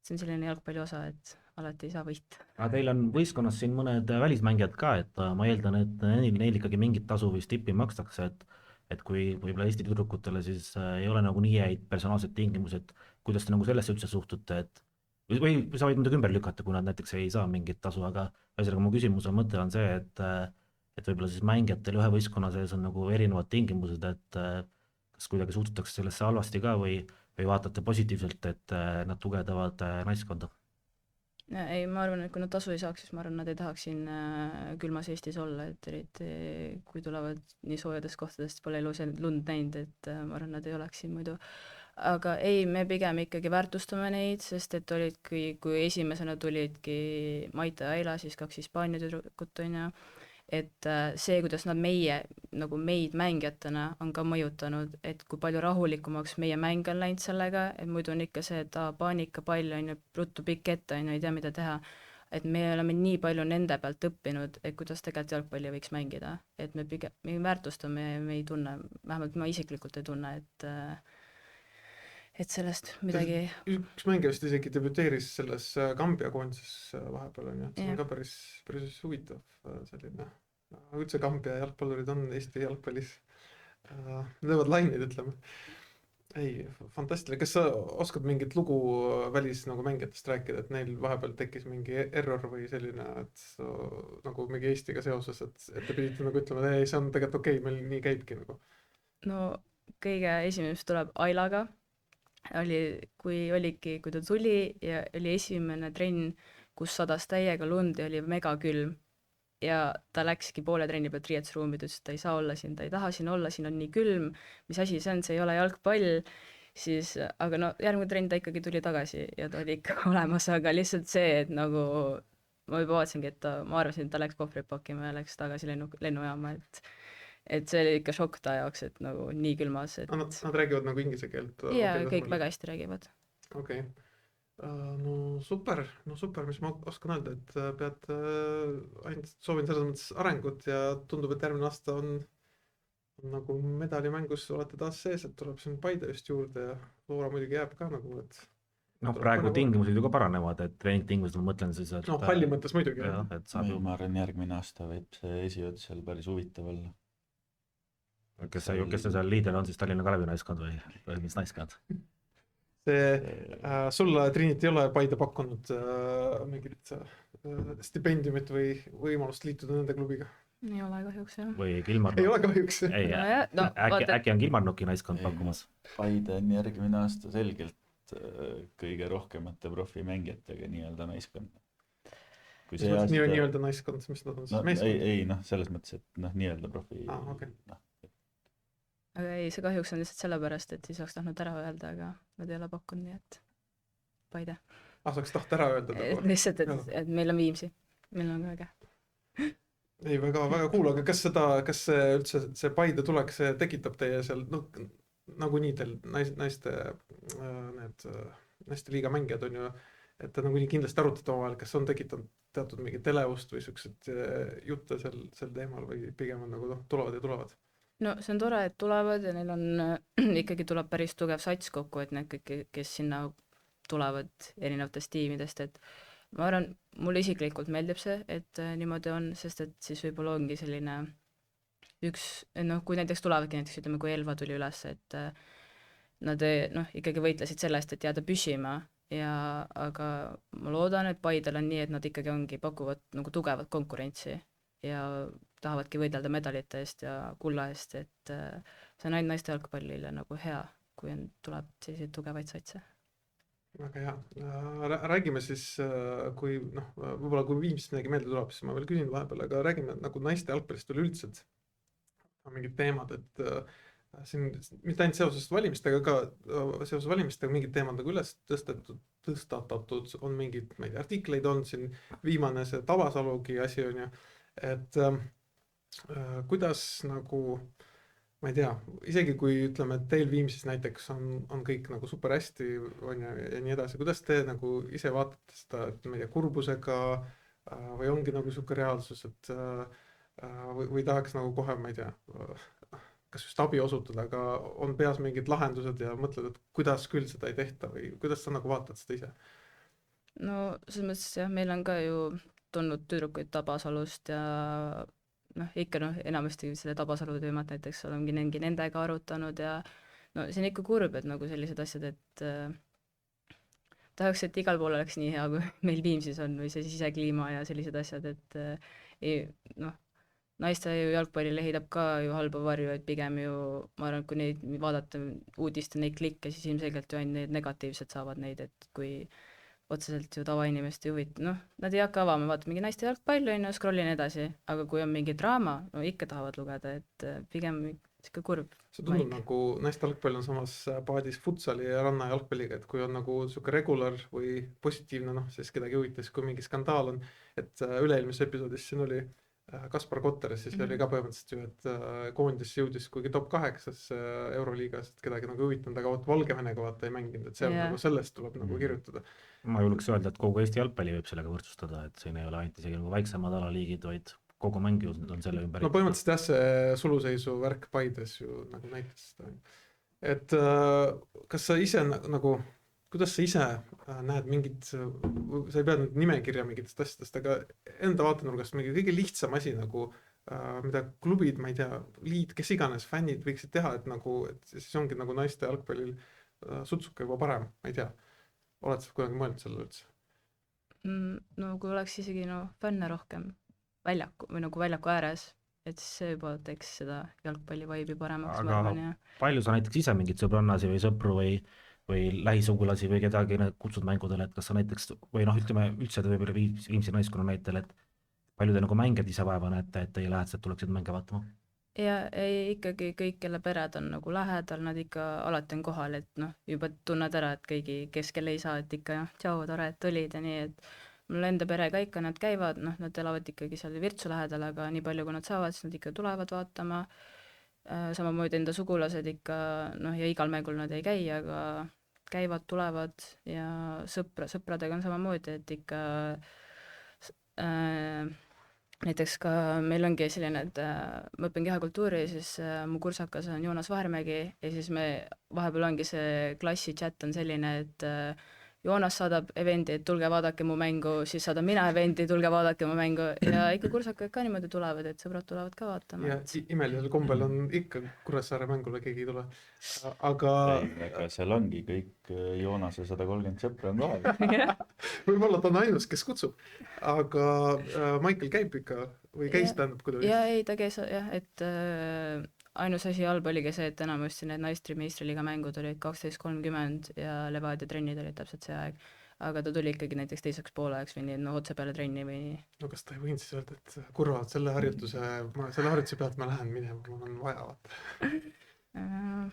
see on selline jalgpalli osa, et alati ei saa võita. Aga teil on võistkonnas siin mõned välismängijad ka, et ma eeldan, et neil ikkagi mingit tasu või stippi makstakse, et kui võib-olla Eesti tüdrukutele siis ei ole nagu nii häid personaalsed tingimused, kuidas te nagu sellesse üldse suhtute, et või sa võid muidugi ümber lükata, kui nad näiteks ei saa mingit tasu, aga ühesõnaga mu küsimuse mõte on see, et võib-olla siis mängijatel ühe võistkonna sees on nagu erinevad tingimused, et kas kuidagi suhtutakse sellesse halvasti ka või vaatate positiivselt, et nad tugevdavad naiskonda? Ei, ma arvan, et kui nad tasu ei saaks, siis ma arvan, nad ei tahaks siin külmas Eestis olla, et eriti kui tulevad nii soojadest kohtadest, pole elus lund näinud, et ma arvan, nad ei oleks siin muidu. Aga ei, me pigem ikkagi väärtustame neid, sest et olidki, kui esimesena tulidki Maita ja Aila, siis 2 Hispaania tüdrukut on ja et see, kuidas nad nagu meid mängijatena on ka mõjutanud, et kui palju rahulikumaks meie mäng on läinud sellega, et muidu on ikka see, et paanikapall on ju, ruttu pikk ette on ju, ei tea, mida teha, et me oleme nii palju nende pealt õppinud, et kuidas tegelikult jalgpalli võiks mängida, et me väärtustame ja me ei tunne, vähemalt ma isiklikult ei tunne, et sellest midagi. Üks mängija vist isegi debüteeris selles Gambia koondises vahepeal on ju, see on ka päris huvitav selline. Üldse Gambia jalgpallurid on Eesti jalgpallis. Löövad lainid, ütleme. Ei, fantastiline. Kas sa oskad mingit lugu välis nagu mängijatest rääkida, et neil vahepeal tekkis mingi error või selline, et nagu mingi Eestiga seoses, et te pidite nagu ütlema, et ei, see on tegelikult okei, meil nii käibki nagu. No kõige esimene, mis tuleb Ailaga, kui ta tuli ja oli esimene trenn, kus sadas täiega lund ja oli mega külm ja ta läkski poole trenni pealt riietusruumi, ta ütles, et ta ei saa olla siin, ta ei taha siin olla, siin on nii külm, mis asi see on, see ei ole jalgpall, siis, aga no järgmine trenn ta ikkagi tuli tagasi ja ta oli ikka olemas, aga lihtsalt see, et nagu ma juba vaatasingi, et ma arvasin, et ta läks kohvrit pakkima ja läks tagasi lennujaama, et see oli ikka šokk ta jaoks, et nagu nii külmas, et Nad räägivad nagu inglise keelt? ja kõik väga hästi räägivad. okei. No super, mis ma oskan öelda, et pead ainult soovin selles mõttes arengut ja tundub, et järgmine aasta on nagu medalimängus olete taas sees, et tuleb siin Paide just juurde ja Loora muidugi jääb ka nagu, et noh, praegu tingimused ju ka paranevad, et treeningtingimused, ma mõtlen siis, et halli mõttes muidugi. et saab ju, ma arvan, järgmine aasta võib see esijutt seal päris huvitav olla. kes see seal liider on siis Tallinna Kalevi naiskond või mis naiskond? Sulle Trinity ei ole Paide pakkunud mingit stipendiumit või võimalust liituda nende klubiga? ei ole kahjuks jah. või Kilmarnock? ei ole kahjuks. ei, äkki on Kilmarnocki naiskond pakkumas? Paide on järgmine aasta selgelt kõige rohkemate profimängijatega nii-öelda naiskond. nii-öelda naiskond, mis nad on siis meeskond? ei selles mõttes, et nii-öelda profi. Okay. aga ei, see kahjuks on lihtsalt sellepärast, et siis oleks tahtnud ära öelda, aga nad ei ole pakkunud, nii et Paide. Saaks tahta ära öelda? lihtsalt, et meil on Viimsi, meil on ka äge. ei, väga cool, aga kas see üldse, see Paide tulek, see tekitab teie seal, nagunii teil naiste liiga mängijad on ju, et te nagunii kindlasti arutate omavahel, kas on tekitanud teatud mingi televust või siuksed jutte sel teemal või pigem on nagu tulevad ja tulevad? no see on tore, et tulevad ja neil on ikkagi tuleb päris tugev sats kokku, et need kõik, kes sinna tulevad erinevatest tiimidest, et ma arvan, mulle isiklikult meeldib see, et niimoodi on, sest et siis võib-olla ongi selline kui näiteks tulevadki näiteks, ütleme, kui Elva tuli üles, et nad ikkagi võitlesid selle eest, et jääda püsima aga ma loodan, et Paidel on nii, et nad ikkagi pakuvad nagu tugevat konkurentsi ja tahavadki võidelda medalite eest ja kulla eest, et see on ainult naiste jalgpallile nagu hea, kui tuleb selliseid tugevaid satse. väga hea. Räägime siis, kui võib-olla kui Viimsist midagi meelde tuleb, siis ma veel küsin vahepeal, aga räägime nagu naiste jalgpallist üleüldse, mingid teemad, et siin mitte ainult seoses valimistega, ka seoses valimistega mingid teemad nagu üles tõstatatud, on mingid, ma ei tea, artikleid on siin, viimane see Tabasalugi asi on ju, et kuidas nagu, ma ei tea, isegi kui ütleme, et teil Viimsis näiteks on kõik nagu super hästi on ja nii edasi, kuidas te nagu ise vaatate seda, et ma ei tea, kurbusega või ongi nagu sihuke reaalsus, et või tahaks nagu kohe, ma ei tea, kas just abi osutada, aga on peas mingid lahendused ja mõtled, et kuidas küll seda ei tehta või kuidas sa nagu vaatad seda ise? No selles mõttes jah, meil on ka ju tulnud tüdrukuid Tabasalust ja ikka enamasti selle Tabasalu teemat näiteks olengi nendega arutanud ja see on ikka kurb, et nagu sellised asjad, et tahaks, et igal pool oleks nii hea, kui meil Viimsis on või see sisekliima ja sellised asjad, et naiste jalgpallile heidab ka ju halba varju, et pigem ju ma arvan, et kui neid vaadata uudiste neid klikke, siis ilmselgelt ju ainult need negatiivsed saavad neid, et kui otseselt ju tavainimest ei huvita, nad ei hakka avama, vaata mingi naiste jalgpall on ju, scrollin edasi, aga kui on mingi draama, ikka tahavad lugeda, et pigem sihuke kurb. see tundub nagu naiste jalgpall on samas paadis futsali ja ranna jalgpalliga, et kui on nagu sihuke regular või positiivne, siis kedagi huvitas, kui mingi skandaal on, et üle-eelmises episoodis siin oli Kaspar Kotter, siis oli ka põhimõtteliselt ju, et koondis jõudis kuigi top 8 Euroliigas, et kedagi nagu huvitanud, aga Valgevenega vaata ei mänginud, et seal nagu sellest tuleb nagu kirjutada. Ma julgeks öelda, et kogu Eesti jalgpalli võib sellega võrdsustada, et siin ei ole ainult isegi nagu väiksemad alaliigid, vaid kogu mäng on selle ümber. No põhimõtteliselt jah, see suluseisu värk Paides ju nagu näitas seda. Et kas sa ise nagu, kuidas sa ise näed mingit, sa ei pea nüüd nimekirja mingitest asjadest, aga enda vaatenurgast mingi kõige lihtsam asi nagu, mida klubid, ma ei tea, liit, kes iganes, fännid võiksid teha, et nagu, et siis ongi nagu naiste jalgpallil sutsuka juba parem, ma ei tea. Oled sa kuidagi mõelnud selle üldse? No kui oleks isegi fänne rohkem väljaku või nagu väljaku ääres, et siis see juba teeks seda jalgpalli vaibi paremaks. Aga palju sa näiteks ise mingid sõbrannasi või sõpru või lähisugulasi või kedagi kutsud mängudele, et kas sa näiteks, või ütleme üldse võib-olla Viimsi naiskonna näitel, et palju te nagu mängijad ise vaeva näete, et teie lähedased tuleksid mänge vaatama? Ja ei, ikkagi kõik, kelle pered on nagu lähedal, nad ikka alati on kohal, et juba tunned ära, et kõigi keskel ei saa, et ikka tšau, tore, et olid ja nii, et mul enda pere ka ikka, nad käivad, noh, nad elavad ikkagi seal Virtsu lähedal, aga nii palju, kui nad saavad, siis nad ikka tulevad vaatama. Samamoodi enda sugulased ikka, noh, ja igal mängul nad ei käi, aga käivad, tulevad ja sõpradega on samamoodi, et ikka näiteks ka meil ongi selline, et ma õpin kehakultuuri ja siis mu kursakas on Joonas Vahermägi ja siis me vahepeal ongi see klassi chat on selline, et Joonas saadab eventi, et tulge vaadake mu mängu, siis saadan mina eventi, tulge vaadake mu mängu ja ikka kursakad ka niimoodi tulevad, et sõbrad tulevad ka vaatama. ja imelisel kombel on ikka Kuressaare mängule keegi ei tule. Aga aga seal ongi kõik Joonase 130 sõpra on kohal. võib-olla ta on ainus, kes kutsub. Aga Michael käib ikka või käis tähendab, kui ta oli? ja ei, ta käis jah, et ainus asi halb oligi see, et enamasti need meistriliiga mängud olid 12:30 ja Levadia trennid olid täpselt see aeg. Aga ta tuli ikkagi näiteks teiseks poolajaks või nii, no otse peale trenni või nii. No kas ta ei võinud siis öelda, et kurvad, selle harjutuse pealt ma lähen minema, mul on vaja vaata.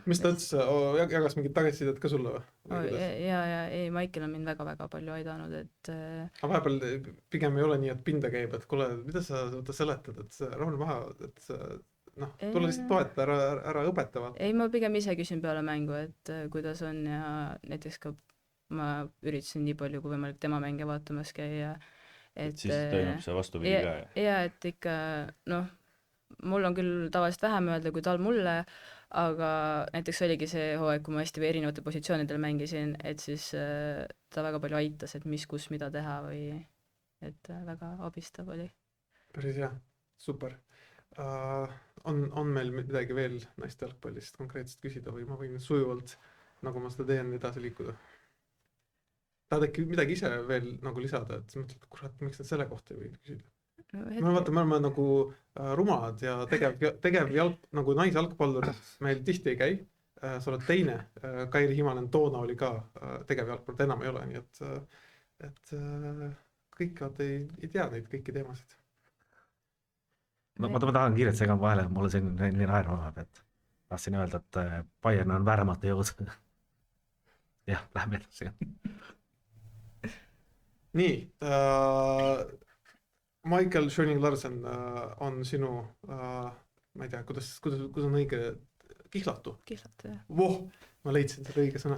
Mis ta ütles, jagas mingit tagasisidet ka sulle või? ja ei, Michael on mind väga-väga palju aidanud, et aga vahepeal pigem ei ole nii, et pinda käib, et kuule, mida sa seletad, et rahune maha, et noh, tule lihtsalt toeta, ära õpeta vaata. ei, ma pigem ise küsin peale mängu, et kuidas on ja näiteks ka ma üritasin nii palju kui võimalik tema mänge vaatamas käia. Et siis toimub see vastupidi ka. Ja et ikka, noh, mul on küll tavaliselt vähem öelda kui tal mulle, aga näiteks oligi see hooaeg, kui ma hästi erinevate positsioonidel mängisin, et siis ta väga palju aitas, et mis, kus, mida teha või et väga abistav oli. Päris hea, super. On meil midagi veel naiste jalgpallist konkreetselt küsida või ma võin sujuvalt, nagu ma seda teen, edasi liikuda? Tahad äkki midagi ise veel nagu lisada, et mõtled, kurat, miks nad selle kohta ei võinud küsida? Me oleme nagu rumalad ja tegev nagu naisjalgpallur meil tihti ei käi. Sa oled teine, Kairi Himanen toona oli ka tegev jalgpallur, ta enam ei ole, nii et kõik ei tea neid kõiki teemasid. Ma tahan kiirelt segama vahele, mulle selline naerma läheb, et tahtsin öelda, et Bayern on väärmata jõud. Jah, lähme edasi. Nii, Michael Schöning-Larsen on sinu, ma ei tea, kuidas on õige, kihlatu? Kihlatu, jah. Voh, ma leidsin seda õige sõna.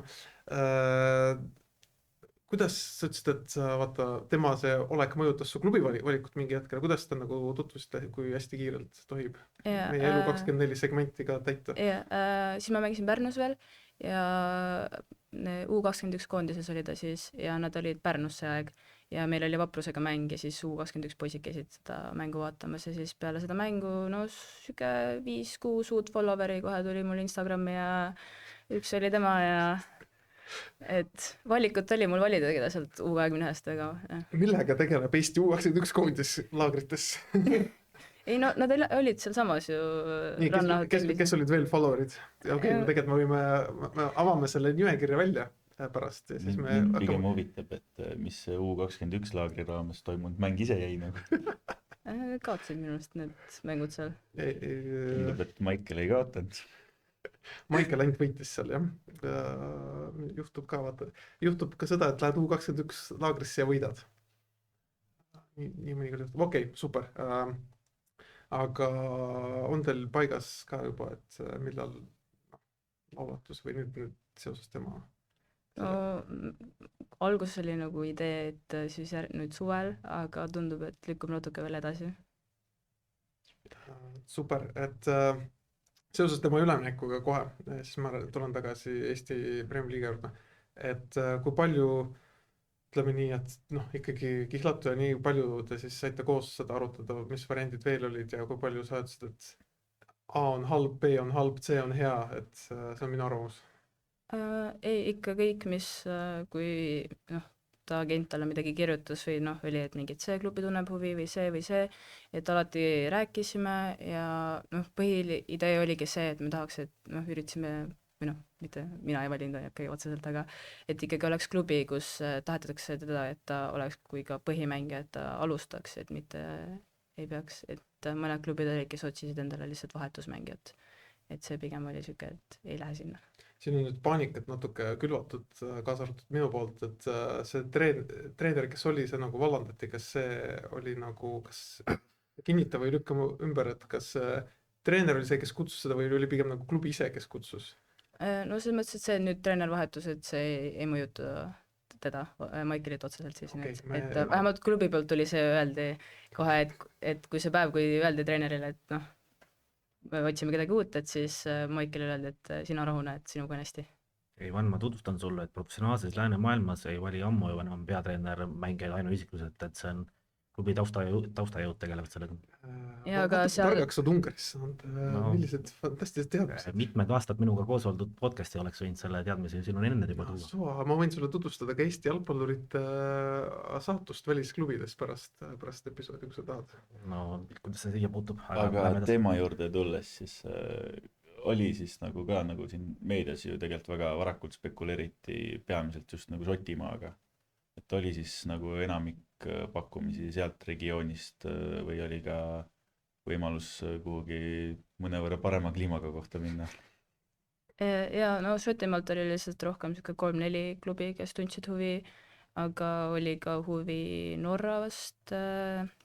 Kuidas sa ütlesid, et vaata, tema see olek mõjutas su klubi valikut mingi hetkel, kuidas ta nagu tutvusite, kui hästi kiirelt tohib meie elu 24 segmenti ka täita? Siis ma mängisin Pärnus veel ja U21 koondises oli ta siis ja nad olid Pärnus see aeg ja meil oli Vaprusega mäng ja siis U21 poisid käisid seda mängu vaatamas ja siis peale seda mängu, no süke 5-6 uut followeri kohe tuli mul Instagrami ja üks oli tema ja et valikut oli mul valida keda sealt U21-st väga. Millega tegeleb Eesti U21 koondis laagrites? Ei no, nad olid seal samas ju nii, kes olid veel followerid? Okei, tegelikult me avame selle nimekirja välja pärast ja siis me pigem huvitab, et mis U21 laagri raames toimunud mäng ise jäi nagu. Kaotsid minu arust need mängud seal. Tundub, et Michael ei kaotanud. Michael ainult võitis seal, jah. Juhtub ka seda, et lähed U21 laagrisse ja võidad. Nii mõnikord juhtub. Okei, super. Aga on teil paigas ka juba, et millal laulatus või nüüd seoses tema? No, alguses oli nagu idee, et siis nüüd suvel, aga tundub, et lükkub natuke veel edasi. Super, et seoses tema üleminekuga kohe, siis ma tulen tagasi Eesti Premier League juurde, et kui palju, ütleme nii, et noh, ikkagi kihlatu ja nii palju te siis saite koos seda arutada, mis variandid veel olid ja kui palju sa ütlesid, et A on halb, B on halb, C on hea, et see on minu arvamus. Ei, ikka kõik, mis kui ta agent talle midagi kirjutas või oli, et mingit see klubi tunneb huvi või see, et alati rääkisime ja põhiidee oligi see, et me tahaks, et üritasime, või mitte mina ei valinud ikkagi otseselt, aga et ikkagi oleks klubi, kus tahetakse teda, et ta oleks kui ka põhimängija, et ta alustaks, et mitte ei peaks, et mõned klubid olid, kes otsisid endale lihtsalt vahetusmängijat et see pigem oli siuke, et ei lähe sinna. siin on nüüd paanikat natuke külvatud, kaasa arvatud minu poolt, et see treener, kes oli, see nagu vallandati, kas see oli nagu, kas kinnita või lükka ümber, et kas treener oli see, kes kutsus seda või oli pigem nagu klubi ise, kes kutsus? No selles mõttes, et see nüüd treenervahetus, et see ei mõjuta teda, Maikelit otseselt siis Okei, nüüd, et vähemalt klubi poolt tuli see, öeldi kohe, et kui see päev, kui öeldi treenerile, et noh, me otsime kedagi uut, et siis Maikelile öeldi, et sina rahune, et sinuga on hästi. Ivan, ma tutvustan sulle, et professionaalses läänemaailmas ei vali ammu ju enam peatreener mängijaid ainuisikuliselt, et see on klubi taustajõud tegelevad sellega. Ja aga seal- targaks saad Ungaris saanud, No. millised fantastilised teadmised. Mitmed aastad minuga koos oldud podcasti oleks võinud selle teadmise siin on enne juba tuua. Suva, ma võin sulle tutvustada ka Eesti jalgpallurite saatust välisklubides pärast episoodi, kui sa tahad. No kuidas see siia puutub? aga teema juurde tulles, siis oli siis nagu ka nagu siin meedias ju tegelikult väga varakult spekuleeriti peamiselt just nagu Šotimaaga. Et oli siis nagu enamik pakkumisi sealt regioonist või oli ka võimalus kuhugi mõnevõrra parema kliimaga kohta minna. Ja no Šotimaalt oli lihtsalt rohkem siuke 3-4 klubi, kes tundsid huvi, aga oli ka huvi Norrast,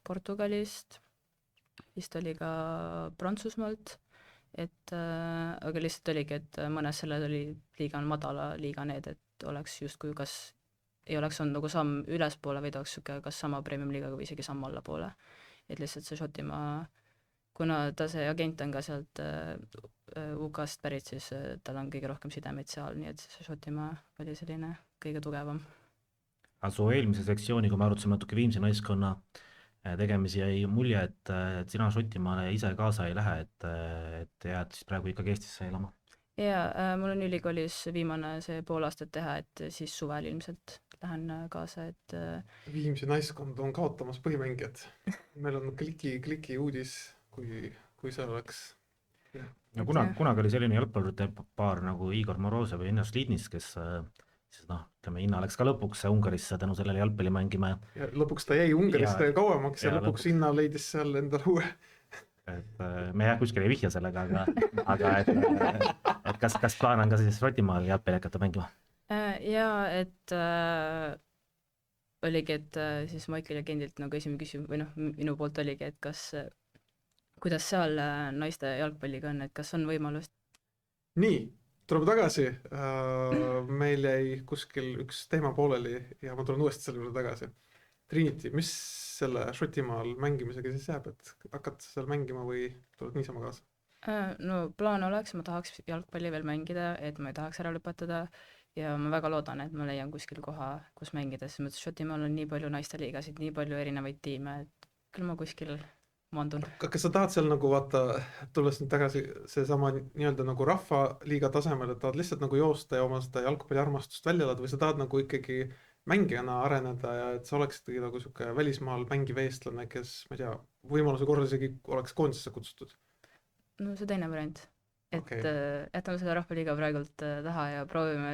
Portugalist, vist oli ka Prantsusmaalt, et aga lihtsalt oligi, et mõnes selle oli liiga madala liiga need, et oleks justkui kas ei oleks olnud nagu samm ülespoole, vaid oleks siuke kas sama premium liigaga või isegi samm allapoole. Et lihtsalt see Šotimaa, kuna ta see agent on ka sealt UK-st pärit, siis tal on kõige rohkem sidemeid seal, nii et see Šotimaa oli selline kõige tugevam. Aga su eelmise sektsiooni, kui me arutasime natuke Viimsi naiskonna tegemisi, jäi mulje, et sina Šotimaale ise kaasa ei lähe, et jääd siis praegu ikkagi Eestisse elama. Ja mul on ülikoolis viimane see pool aastat teha, et siis suvel ilmselt lähen kaasa, et Viimsi naiskond on kaotamas põhimängijad. Meil on kliki uudis, kui see oleks. Ja kunagi oli selline jalgpallurite paar nagu Igor Morozov ja Innas Lidnis, kes siis noh, ütleme, Inna läks ka lõpuks Ungarisse tänu sellele jalgpalli mängima. Ja lõpuks ta jäi Ungarisse kauemaks ja lõpuks Inna leidis seal endale uue. Et me jah kuskil ei vihja sellega, aga et kas plaan on ka siis Šotimaal jalgpalli hakata mängima? Ja et oligi, et siis Maikeli agendilt nagu esimene küsimus või noh, minu poolt oligi, et kuidas seal naiste jalgpalliga on, et kas on võimalust? Nii, tuleme tagasi. Meil jäi kuskil üks teema pooleli ja ma tulen uuesti selle juurde tagasi. Trinity, mis selle Šotimaal mängimisega siis jääb, et hakkad seal mängima või tuled niisama kaasa? No plaan oleks, ma tahaks jalgpalli veel mängida, et ma ei tahaks ära lõpetada ja ma väga loodan, et ma leian kuskil koha, kus mängida, sest mõttes Šotimaal on nii palju naisteliigasid, nii palju erinevaid tiime, et küll ma kuskil maandun. Kas sa tahad seal nagu vaata, tulles nüüd tagasi seesama nii-öelda nagu rahvaliiga tasemel, et tahad lihtsalt nagu joosta ja oma seda jalgpalliarmastust välja elada või sa tahad nagu ikkagi mängijana areneda ja et sa oleksidki nagu siuke välismaal mängiv eestlane, kes, ma ei tea, võimaluse korral isegi oleks koondisesse kutsutud? No see teine variant, et Okei. jätame selle rahvaliiga praegult taha ja proovime,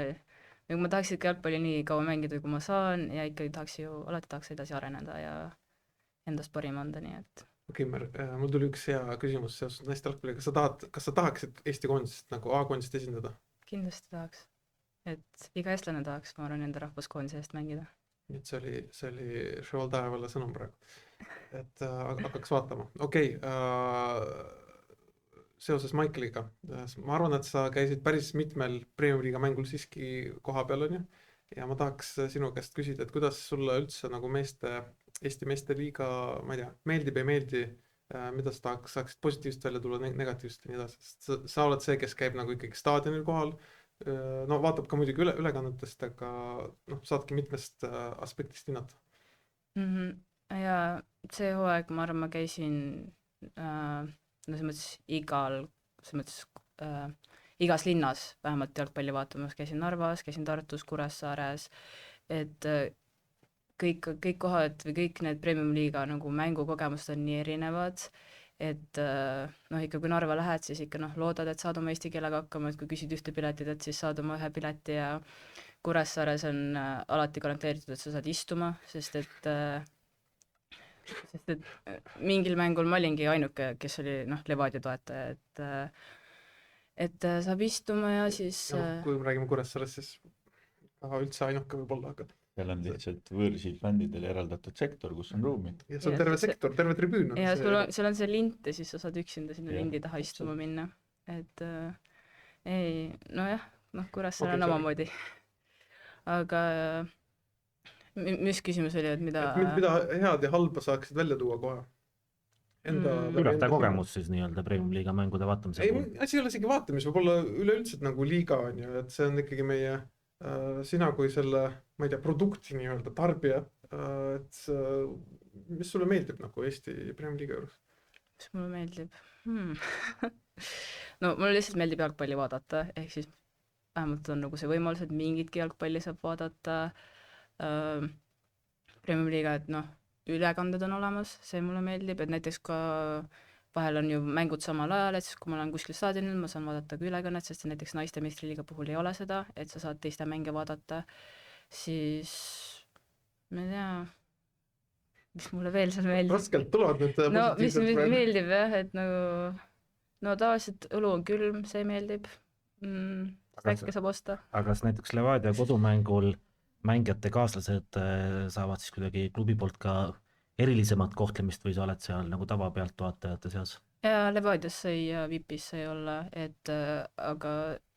nagu ma tahaks ikka jalgpalli nii kaua mängida, kui ma saan ja ikkagi alati tahaks edasi areneda ja endast parim anda, nii et Okei, mul tuli üks hea küsimus seoses naiste jalgpalliga, kas sa tahaksid Eesti koondisest nagu A-koondist esindada? kindlasti tahaks, et iga eestlane tahaks, ma arvan, enda rahvuskoondise eest mängida. nii et see oli Ševal Taevale sõnum praegu, et hakkaks vaatama. Okei, seoses Maikeliga, ma arvan, et sa käisid päris mitmel Premium-liiga mängul siiski koha peal, on ju, ja ma tahaks sinu käest küsida, et kuidas sulle üldse nagu Eesti meeste liiga, ma ei tea, meeldib, ei meeldi, mida sa saaksid positiivselt välja tulla, negatiivselt ja nii edasi, sest sa oled see, kes käib nagu ikkagi staadionil kohal, no vaatab ka muidugi ülekannetest, aga noh, saadki mitmest aspektist hinnata. Ja see hooaeg, ma arvan, ma käisin no selles mõttes igas linnas vähemalt jalgpalli vaatamas, käisin Narvas, käisin Tartus, Kuressaares, et kõik kohad või kõik need Premium-liiga nagu mängukogemused on nii erinevad, et noh, ikka kui Narva lähed, siis ikka noh, loodad, et saad oma eesti keelega hakkama, et kui küsid ühte piletit, et siis saad oma ühe pileti ja Kuressaares on alati garanteeritud, et sa saad istuma, sest et mingil mängul ma olingi ainuke, kes oli noh, Levadia toetaja, et saab istuma ja siis ja noh, kui me räägime Kuressaarest, siis üldse ainuke võib-olla, aga seal on lihtsalt võõrsil fännidele eraldatud sektor, kus on ruumid. ja see on Ja terve see- sektor, terve tribüün on ja see. sul on see lint ja siis sa saad üksinda sinna Jah, lindi taha istuma täpselt. minna, et ei, nojah, Kuressaare Okei, on sorry. omamoodi. Aga mis küsimus oli, et mida et mida head ja halba saaksid välja tuua kohe enda külatajakogemus siis nii-öelda Premium liiga mängude vaatamise ei, puhul. asi ei ole isegi vaatamis, võib-olla üleüldse nagu liiga on ju, et see on ikkagi meie sina kui selle, ma ei tea, produkti nii-öelda tarbija, et mis sulle meeldib nagu Eesti Premium liiga juures? mis mulle meeldib no mulle lihtsalt meeldib jalgpalli vaadata, ehk siis vähemalt on nagu see võimalus, et mingitki jalgpalli saab vaadata Premium liiga, et ülekanded on olemas, see mulle meeldib, et näiteks ka vahel on ju mängud samal ajal, et siis kui ma olen kuskil staadionil, ma saan vaadata ka ülekannet, sest näiteks naiste meistriliiga puhul ei ole seda, et sa saad teiste mänge vaadata, siis ma ei tea, mis mulle veel seal meeldib. Raskelt tulevad need mis meeldib jah, et tavaliselt õlu on külm, see meeldib. Snäkke saab osta. Aga kas näiteks Levadia kodumängul mängijate kaaslased saavad siis kuidagi klubi poolt ka erilisemat kohtlemist või sa oled seal nagu tavapealtvaatajate seas? Ja Levadias sai ja VIPis sai olla, et aga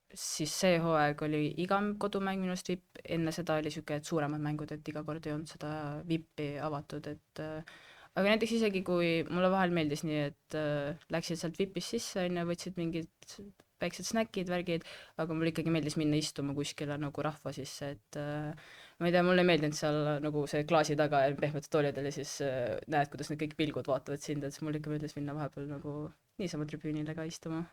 siis see hooaeg oli iga kodumäng minust VIP, enne seda oli siuke, et suuremad mängud, et iga kord ei olnud seda VIPi avatud, et aga näiteks isegi kui mulle vahel meeldis nii, et läksid sealt VIPis sisse, võtsid mingid väiksed snäkid, värgid, aga mulle ikkagi meeldis minna istuma kuskile nagu rahva sisse, et ma ei tea, mulle ei meeldinud seal nagu see klaasi taga ja pehmetud toolidel ja siis näed, kuidas need kõik pilgud vaatavad sind, et mulle ikka meeldis minna vahepeal nagu niisama tribüünile ka istuma.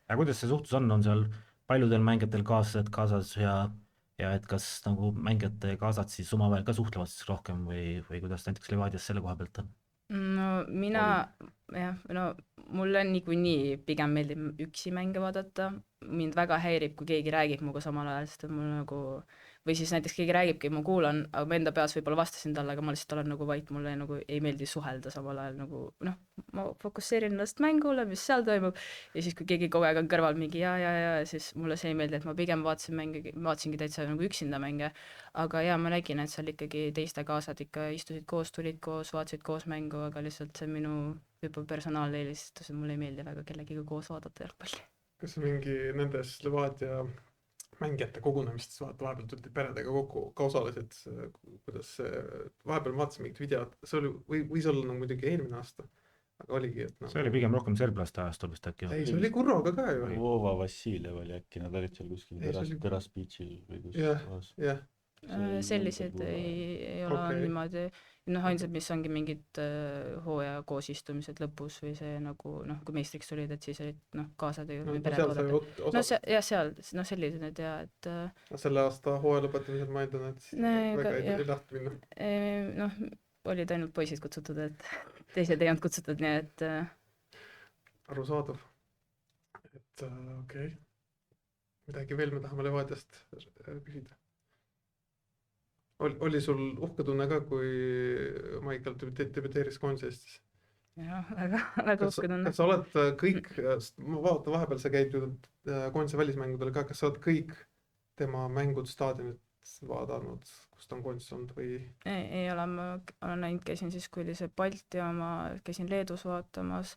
Ja kuidas see suhtlus on seal paljudel mängijatel kaaslased kaasas ja et kas nagu mängijate kaasad siis omavahel ka suhtlevad siis rohkem või kuidas näiteks Levadias selle koha pealt on? No mina, mulle niikuinii pigem meeldib üksi mänge vaadata, mind väga häirib, kui keegi räägib muga samal ajal, sest mul nagu, või siis näiteks keegi räägibki, ma kuulan, aga ma enda peas võib-olla vastasin talle, aga ma lihtsalt olen nagu vait, mulle nagu ei meeldi suhelda samal ajal nagu, ma fokusseerin ennast mängule, mis seal toimub, ja siis kui keegi kogu aeg on kõrval mingi ja siis mulle see ei meeldi, et ma pigem vaatasingi täitsa nagu üksinda mänge, aga ma nägin, et seal ikkagi teiste kaasad ikka istusid koos, tulid koos, vaatasid koos mängu, aga lihtsalt see minu võib-olla personaalne eelistus, et mulle ei meeldi väga kellegiga koos vaadata jalgpalli. Kas mingi nendes Levadia mängijate kogunemistes vahepeal tuldi peredega kokku, ka osalesid, kuidas vahepeal vaatasin mingit videot, see oli, võis olla nagu muidugi eelmine aasta, aga oligi, et see oli pigem rohkem serblaste ajastul vist äkki. ei, see oli Kurroga ka ju. Vova Vassiljev oli äkki, nad olid seal kuskil Teraspitšil või kus. jah. Sellised ei ole niimoodi, ainsad, mis ongi mingid hooaja koosistumised lõpus või see nagu, kui meistriks tulid, et siis olid kaasad ja pered oodata. Seal, sellised ja et selle aasta hooaja lõpetamisel ma eeldan, et väga ei lahti minna. Olid ainult poisid kutsutud, et teised ei olnud kutsutud, nii et arusaadav. Et okei. Midagi veel me tahame Levadiast küsida. Oli sul uhke tunne ka, kui Maicel debüteeris koondise Eestis? Jah, väga uhke tunne. Kas sa oled kõik, ma vaatan vahepeal, sa käid ju koondise välismängudel ka, kas sa oled kõik tema mängud staadionit vaadanud, kus ta on koondises olnud või? Ei ole, ma olen näinud, käisin siis, kui oli see Balti oma, käisin Leedus vaatamas,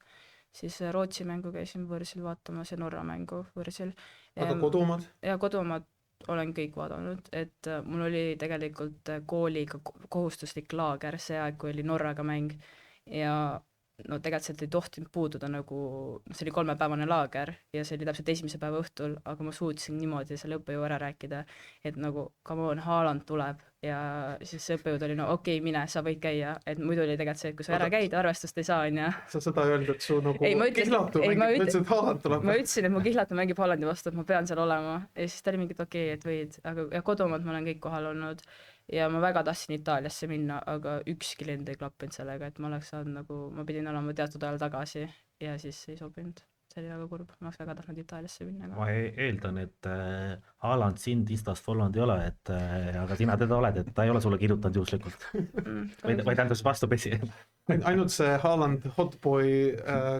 siis Rootsi mängu käisin võõrsil vaatamas ja Norra mängu võõrsil. Aga koduomad? Ja koduomad olen kõik vaadanud, et mul oli tegelikult kooliga kohustuslik laager see aeg, kui oli Norraga mäng ja tegelikult sealt ei tohtinud puududa nagu, see oli 3-päevane laager ja see oli täpselt esimese päeva õhtul, aga ma suutsin niimoodi selle õppejõu ära rääkida, et nagu come on, Haaland tuleb ja siis see õppejõud oli okei, mine, sa võid käia, et muidu oli tegelikult see, et kui sa ära käid, arvestust ei saa, onja. Sa seda öeldi, et su nagu kihlatu mängib, mõtlesid, et Haaland tuleb. Ma ütlesin, et mu kihlatu mängib Haalandi vastu, et ma pean seal olema ja siis ta oli mingit okei, et võid, aga kodumad ma olen kõik kohal olnud ja ma väga tahtsin Itaaliasse minna, aga ükski lend ei klappinud sellega, et ma oleks saanud nagu, ma pidin olema teatud ajal tagasi ja siis ei sobinud. See oli väga kurb, ma oleks väga tahtnud Itaaliasse minna. Ma eeldan, et Haaland sind Instast follownud ei ole, aga sina teda oled, et ta ei ole sulle kirjutanud juhuslikult. Või tähendab vastupidi. Ainult see Haaland Hotboy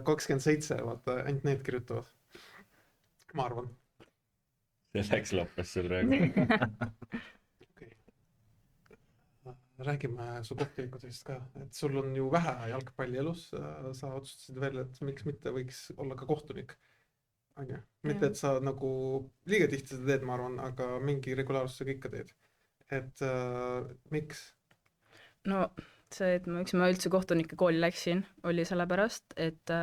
27, vaata, ainult need kirjutavad. ma arvan . see läks lappes sul praegu . Räägime su kohtunikutööst ka , et sul on ju vähe jalgpalli elus , sa otsustasid veel , et miks mitte võiks olla ka kohtunik . on ju , mitte et sa nagu liiga tihti seda teed , ma arvan , aga mingi regulaarsusega ikka teed . et miks ? no see , et miks ma üldse kohtunike kooli läksin , oli sellepärast , et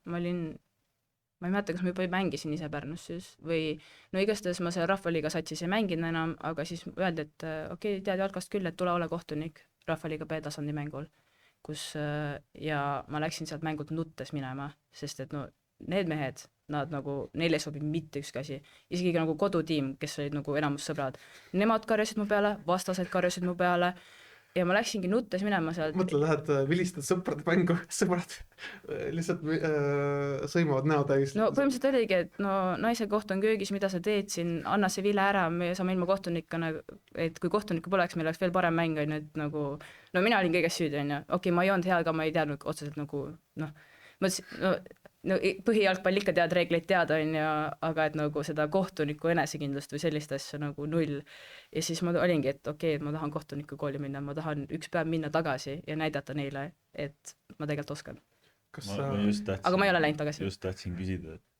ma ei mäleta , kas ma juba mängisin ise Pärnus siis või no igastahes ma seal Rahvaliiga satsis ei mänginud enam , aga siis öeldi , et okei, tead jalkast küll , et tule ole kohtunik Rahvaliiga B-tasandi mängul , kus ja ma läksin sealt mängult nuttes minema , sest et no need mehed , nad nagu , neile ei sobi mitte ükski asi , isegi nagu kodutiim , kes olid nagu enamus sõbrad , nemad karjusid mu peale , vastased karjusid mu peale ja ma läksingi nuttes minema sealt . mõtle , lähed vilistad sõprade mängu , sõbrad lihtsalt sõimavad näo täis . no põhimõtteliselt oligi , et no naise koht on köögis , mida sa teed siin , anna see vile ära , me saame ilma kohtunikuna , et kui kohtunikku poleks , meil oleks veel parem mäng , on ju , et nagu no mina olin kõiges süüdi , on ju , okei , ma ei olnud hea , aga ma ei teadnud otseselt nagu noh , mõtlesin , no põhijalgpall ikka tead reegleid teada , on ju , aga et nagu seda kohtuniku enesekindlust või sellist asja nagu null . ja siis ma olingi , et okei , et ma tahan kohtunikukooli minna , ma tahan üks päev minna tagasi ja näidata neile , et ma tegelikult oskan . kas ma just tahtsin , aga ma ei ole läinud tagasi . just tahtsin küsida , et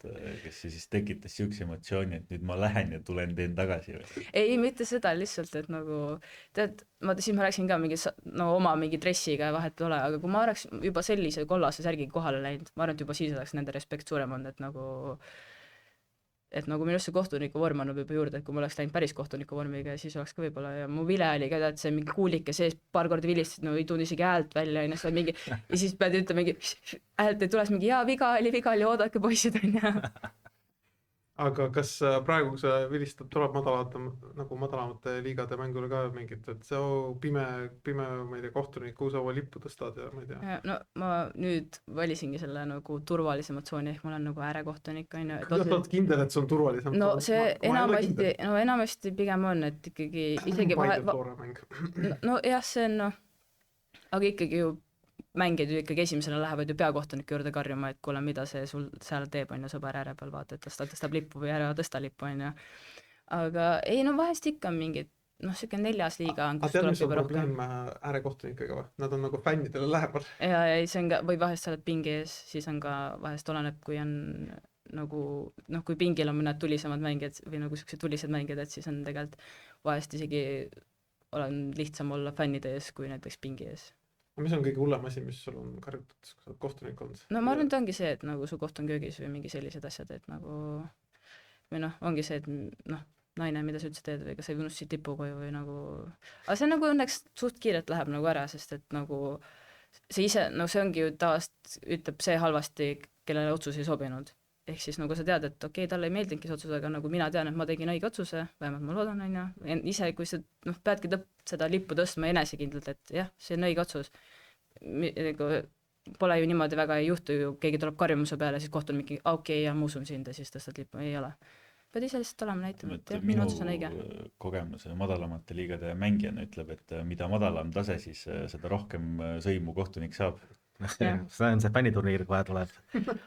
kas see siis tekitas siukse emotsiooni , et nüüd ma lähen ja tulen teen tagasi või ? ei , mitte seda , lihtsalt , et nagu tead , siis ma läksin ka mingi no oma mingi dressiga ja vahet ei ole , aga kui ma oleks juba sellise kollase särgiga kohale läinud , ma arvan , et juba siis oleks nende respekt suurem olnud , et nagu minu arust see kohtuniku vorm annab juba juurde , et kui ma oleks läinud päris kohtuniku vormiga , siis oleks ka võib-olla ja mu vile oli ka tead see mingi kuulike sees paar korda vilistasid , no ei tulnud isegi häält välja , onju , siis mingi ja siis pead ütlema mingi häält ei tule , siis mingi jaa , viga oli , oodake poisid , onju . aga kas praegu see vilistad , tuleb madalamate liigade mängule ka mingit , et see pime , ma ei tea , kohtuniku Uusava lippu tõstad ja ma ei tea . no ma nüüd valisingi selle nagu turvalisema tsooni , ehk ma olen nagu äärekohtunik , onju . kuidas sa oled kindel , et see on turvalisem ? no see enamasti pigem on , et ikkagi isegi no jah , see on noh , aga ikkagi ju mängijad ju ikkagi esimesena lähevad ju peakohtuniku juurde karjuma , et kuule , mida see sul seal teeb , on ju , sõber ääre peal , vaata , et las ta tõstab lippu või ära tõsta lippu , on ju . aga ei no vahest ikka mingid , noh , siuke 4. liiga on , aga tead , mis on probleem äärekohtunikega või ? Nad on nagu fännidele lähemal . ja see on ka , või vahest sa oled pingi ees , siis on ka vahest oleneb , kui on nagu noh , kui pingil on mõned tulisemad mängijad või nagu siuksed tulised mängijad , et siis on tegelikult vahest isegi olen lihtsam olla fännide ees kui näiteks pingi ees . mis on kõige hullem asi , mis sul on karjutud , kui sa oled kohtunik olnud ? no ma arvan , et ongi see , et nagu su koht on köögis või mingi sellised asjad , et nagu või noh , ongi see , et noh , naine , mida sa üldse teed või kas sa ei unustasid tipu koju või nagu , aga see nagu õnneks suht kiirelt läheb nagu ära , sest et nagu see ise , no see ongi ju tavaliselt ütleb see halvasti , kellele otsus ei sobinud . ehk siis nagu sa tead , et okei , talle ei meeldinudki see otsus , aga nagu mina tean , et ma tegin õige otsuse , vähemalt ma loodan , on ju , ise , kui sa noh , peadki seda lippu tõstma enesekindlalt , et jah , see on õige otsus . nagu pole ju niimoodi väga ei juhtu ju , keegi tuleb karjumuse peale , siis kohtunik mingi okei , ja ma usun sind ja siis tõstad lippu , ei ole . pead ise lihtsalt olema näitama , et jah , minu otsus on õige . kogemus madalamate liigade mängijana ütleb , et mida madalam tase , siis seda rohkem sõimu kohtunik saab . Jah. see on see fänniturniir kohe tuleb .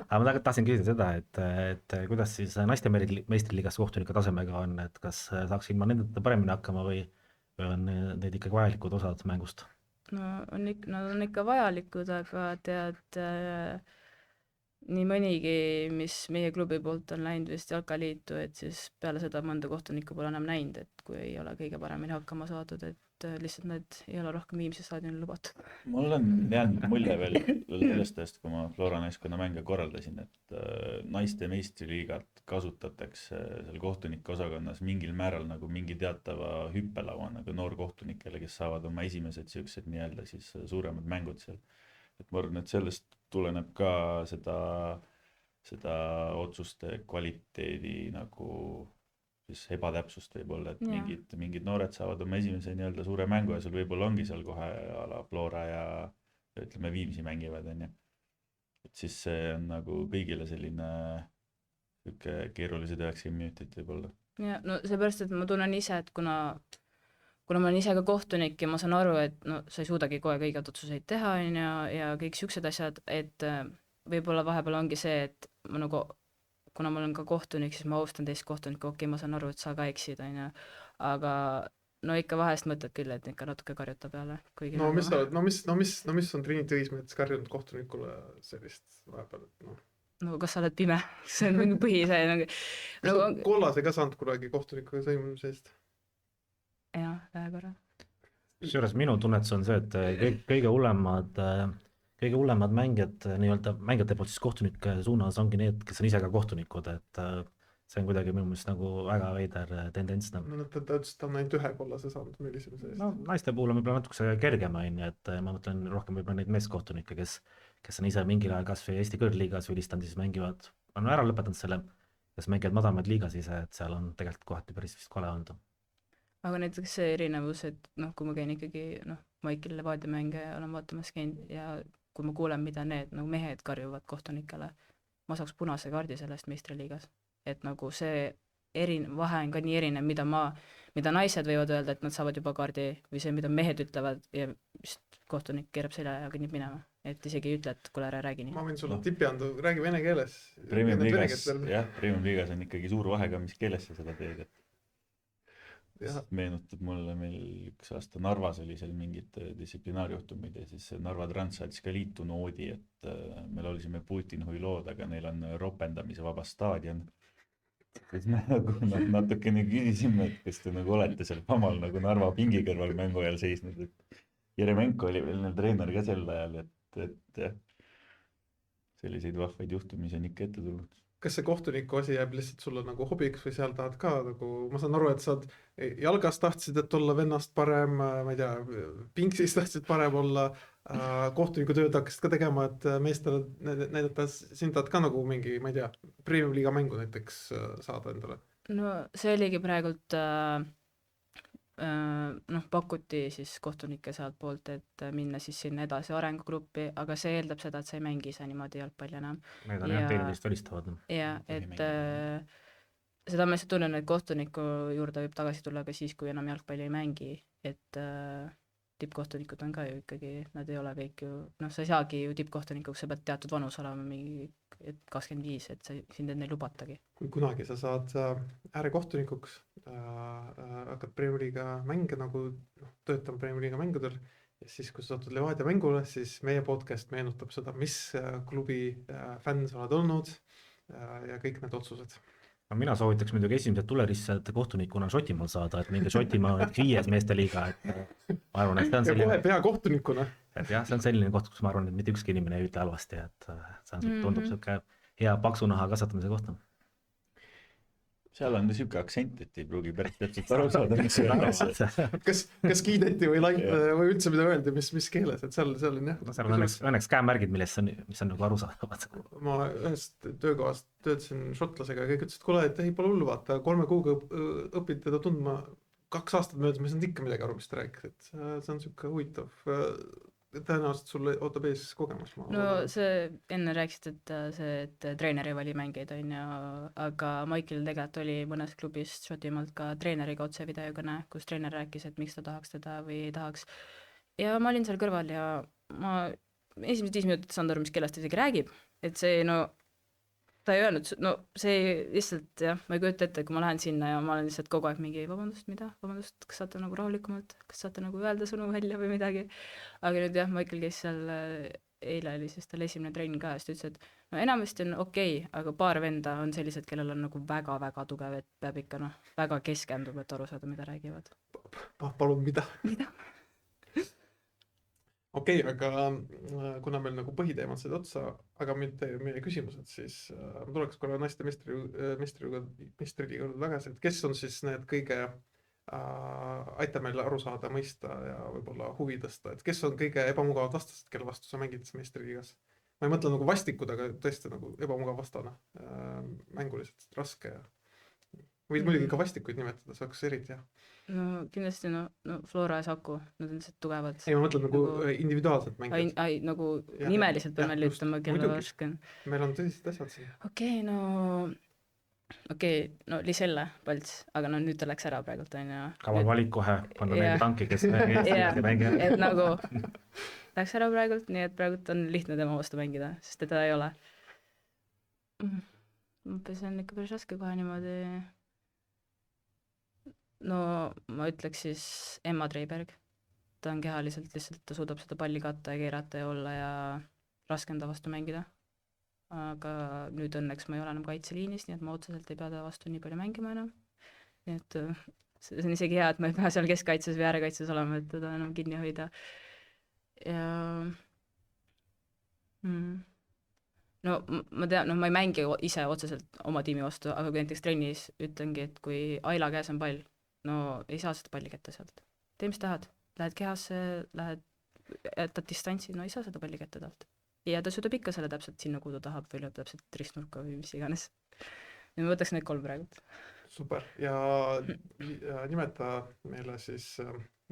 aga ma tahtsin küsida seda , et kuidas siis naiste meistriliigas kohtunike tasemega on , et kas saaks ilma nendeta paremini hakkama või on need ikkagi vajalikud osad mängust ? no on ikka , nad on ikka vajalikud , aga tead nii mõnigi , mis meie klubi poolt on läinud vist jalkaliitu , et siis peale seda mõnda kohtunikku pole enam näinud , et kui ei ole kõige paremini hakkama saadud , et lihtsalt need ei ole rohkem Viimsi staadionil lubatud . mul on jäänud mulje veel sellest ajast , kui ma Flora naiskonna mänge korraldasin , et naiste meistriliigat kasutatakse seal kohtunike osakonnas mingil määral nagu mingi teatava hüppelauana nagu noorkohtunikele , kes saavad oma esimesed siuksed nii-öelda siis suuremad mängud seal . et ma arvan , et sellest tuleneb ka seda otsuste kvaliteedi nagu siis ebatäpsust võib-olla , et Jaa. mingid noored saavad oma esimese nii-öelda suure mängu ja sul võib-olla ongi seal kohe a la Flora ja ütleme Viimsi mängivad , onju . et siis see on nagu kõigile selline sihuke keerulised 90 minutit võib-olla . ja no seepärast , et ma tunnen ise , et kuna ma olen ise ka kohtunik ja ma saan aru , et no sa ei suudagi kogu aeg õigeid otsuseid teha , on ju , ja kõik siuksed asjad , et võib-olla vahepeal ongi see , et ma nagu kuna ma olen ka kohtunik, siis ma austan teist kohtunikku, okei, ma saan aru, et sa ka eksid, on ju, aga no ikka vahest mõtled küll, et ikka natuke karjuta peale, kuigi no mis sa oled, mis on Triin Tõismets karjunud kohtunikule sellist vahepeal, et noh. no kas sa oled pime? See on mingi põhise nagu Kas sa kollase ka saanud kunagi kohtunikuga sõimumise eest? jah, ühe korra. kusjuures minu tunnetus on see, et kõige hullemad mängijad nii-öelda mängijate poolt siis kohtunike suunas ongi need, kes on ise ka kohtunikud, et see on kuidagi minu meelest nagu väga veider tendents. no ta ütles, et ta on ainult ühe kollase saanud millisemise eest. no naiste puhul on võib-olla natukese kergem, on ju, et ma mõtlen rohkem võib-olla neid meeskohtunikke, kes on ise mingil ajal kas või Eesti kõrgliigas vilistanud, siis mängivad, on ära lõpetanud selle, kes mängivad madalamaid liigas ise, et seal on tegelikult kohati päris vist kole olnud. aga näiteks see erinevus, et noh, kui ma käin ikkagi Maicel Levadia mänge olen vaatamas käinud ja kui ma kuulen, mida need nagu mehed karjuvad kohtunikele, ma saaks punase kaardi sellest meistriliigas. Et nagu see vahe on ka nii erinev, mida naised võivad öelda, et nad saavad juba kaardi või see, mida mehed ütlevad ja vist kohtunik keerab selja ja kõnnib minema. Et isegi ei ütle, et kuule, ära räägi nii. Ma võin sulle tipi anda, räägi vene keeles. Premium liigas on ikkagi suur vahe ka, mis keeles sa seda teed. Meenutab mulle meil üks aasta Narvas oli seal mingid distsiplinaarjuhtumid ja siis Narva Trans saatis ka liitu noodi, et me laulisime Putin Huilood, aga neil on ropendamise vaba staadion. Siis me nagu natukene küsisime, et kas te nagu olete seal samal nagu Narva pingi kõrval mängu ajal seisnud, et Jeremenko oli veel treener ka sel ajal, et selliseid vahvaid juhtumisi on ikka ette tulnud. Kas see kohtuniku asi jääb lihtsalt sulle nagu hobiks või seal tahad ka nagu, ma saan aru, et sa jalgas tahtsid, et olla vennast parem, ma ei tea, pinksis tahtsid parem olla, kohtuniku tööd hakkasid ka tegema, et meestele näidata, siin tahad ka nagu mingi, ma ei tea, Premium liiga mängu näiteks saada endale? No see oligi praegult pakuti siis kohtunike sealt poolt, et minna siis sinna edasi arengugruppi, aga see eeldab seda, et sa ei mängi ise niimoodi jalgpalli enam. Need on jah teineteist välistavad. Ja, et seda ma lihtsalt tunnen, et kohtuniku juurde võib tagasi tulla ka siis, kui enam jalgpalli ei mängi, et tippkohtunikud on ka ju ikkagi, nad ei ole kõik ju, sa ei saagi ju tippkohtunikuks, sa pead teatud vanus olema mingi 25, et sind ei lubatagi. Kui kunagi sa saad äärekohtunikuks, hakkad Premium liiga mänge nagu töötama Premium liiga mängudel ja siis, kui sa satud Levadia mängule, siis meie podcast meenutab seda, mis klubi fänn sa oled olnud ja kõik need otsused. Mina soovitaks muidugi esimesed tulerised kohtunikuna Šotimaal saada, et mingi Šotimaa 5. meeste liiga, et ma arvan, et see on selline... Ja kohe peakohtunikuna. Et jah, see on selline koht, kus ma arvan, et mitte ükski inimene ei ütle halvasti, et see on, tundub selline hea paksu naha kasvatamise kohta. Seal on siuke aktsent, et ei pruugi päris täpselt aru saada, mis see on. Kas kiideti või üldse mida öeldi, mis keeles, et seal on jah. Seal on õnneks käemärgid, mis on nagu aru saavad. Ma ühest töökohast töötasin šotlasega ja kõik ütlesid, kuule, et ei pole hullu, vaata, 3 kuuga õpid teda tundma 2 aastat möödas, ma ei saanud ikka midagi aru, mis ta rääkis, et see on siuke huvitav. Tõenäoliselt sulle ootab ees kogemus. No see enne rääkisid, et treener ei vali mängeid on ju, aga Maicel tegelikult oli mõnes klubis Šotimaalt ka treeneriga otse videokõne, kus treener rääkis, et miks ta tahaks teda või ei tahaks. Ja ma olin seal kõrval ja ma esimesed 5 minutit saanud aru, mis keelest ta isegi räägib, et see ta ei öelnud, see lihtsalt jah, ma ei kujuta ette, kui ma lähen sinna ja ma olen lihtsalt kogu aeg mingi, vabandust, kas saate nagu rahulikumalt, kas saate nagu öelda sõnu välja või midagi, aga nüüd jah, Maicel käis seal, eile oli siis tal esimene trenn ka, siis ta ütles, et enamasti on okei, aga paar venda on sellised, kellel on nagu väga-väga tugev, et peab ikka väga keskenduma, et aru saada, mida räägivad. Palun, mida? Okei, aga kuna meil nagu põhiteemad said otsa, aga mitte meie küsimused, siis ma tuleks korra naiste meistriliiga tagasi, et kes on siis need kõige aita meil aru saada, mõista ja võib-olla huvi tõsta, et kes on kõige ebamugavad vastased, kelle vastu sa mängid meistriliigas? Ma ei mõtle nagu vastikud, aga tõesti nagu ebamugav vastane, mänguliselt raske ja võid muidugi ka vastikuid nimetada, see oleks eriti hea. No kindlasti Flora ja Saku, nad on lihtsalt tugevad. Ei, ma mõtlen nagu individuaalselt mängijad. Nagu nimeliselt peame ütlema, kelle vasken. Meil on tõsised asjad siin. Okei, Liselle Palts, aga nüüd ta läks ära praegult on ju. Kaval valik kohe, panna neile tanki, kes mängija. Et nagu läks ära praegult, nii et praegult on lihtne tema vastu mängida, sest teda ei ole. see on ikka päris raske kohe niimoodi. No ma ütleks siis Emma Treiberg. Ta on kehaliselt lihtsalt, ta suudab seda palli katta ja keerata ja olla ja raske on ta vastu mängida. Aga nüüd õnneks ma ei ole enam kaitseliinis, nii et ma otseselt ei pea ta vastu nii palju mängima enam. Nii et see on isegi hea, et ma ei pea seal keskkaitses või äärekaitses olema, et teda enam kinni hoida. Ja no ma tean, ma ei mängi ise otseselt oma tiimi vastu, aga kui näiteks trennis ütlengi, et kui Aila käes on pall, no ei saa seda palli kätte sealt. Tee, mis tahad. Lähed kehasse, jätad distantsi, no ei saa seda palli kätte talt. Ja ta suudab ikka selle täpselt sinna, kuhu ta tahab või lööb täpselt ristnurka või mis iganes. Ja ma võtaks need 3 praegu. Super. Ja nimeta meile siis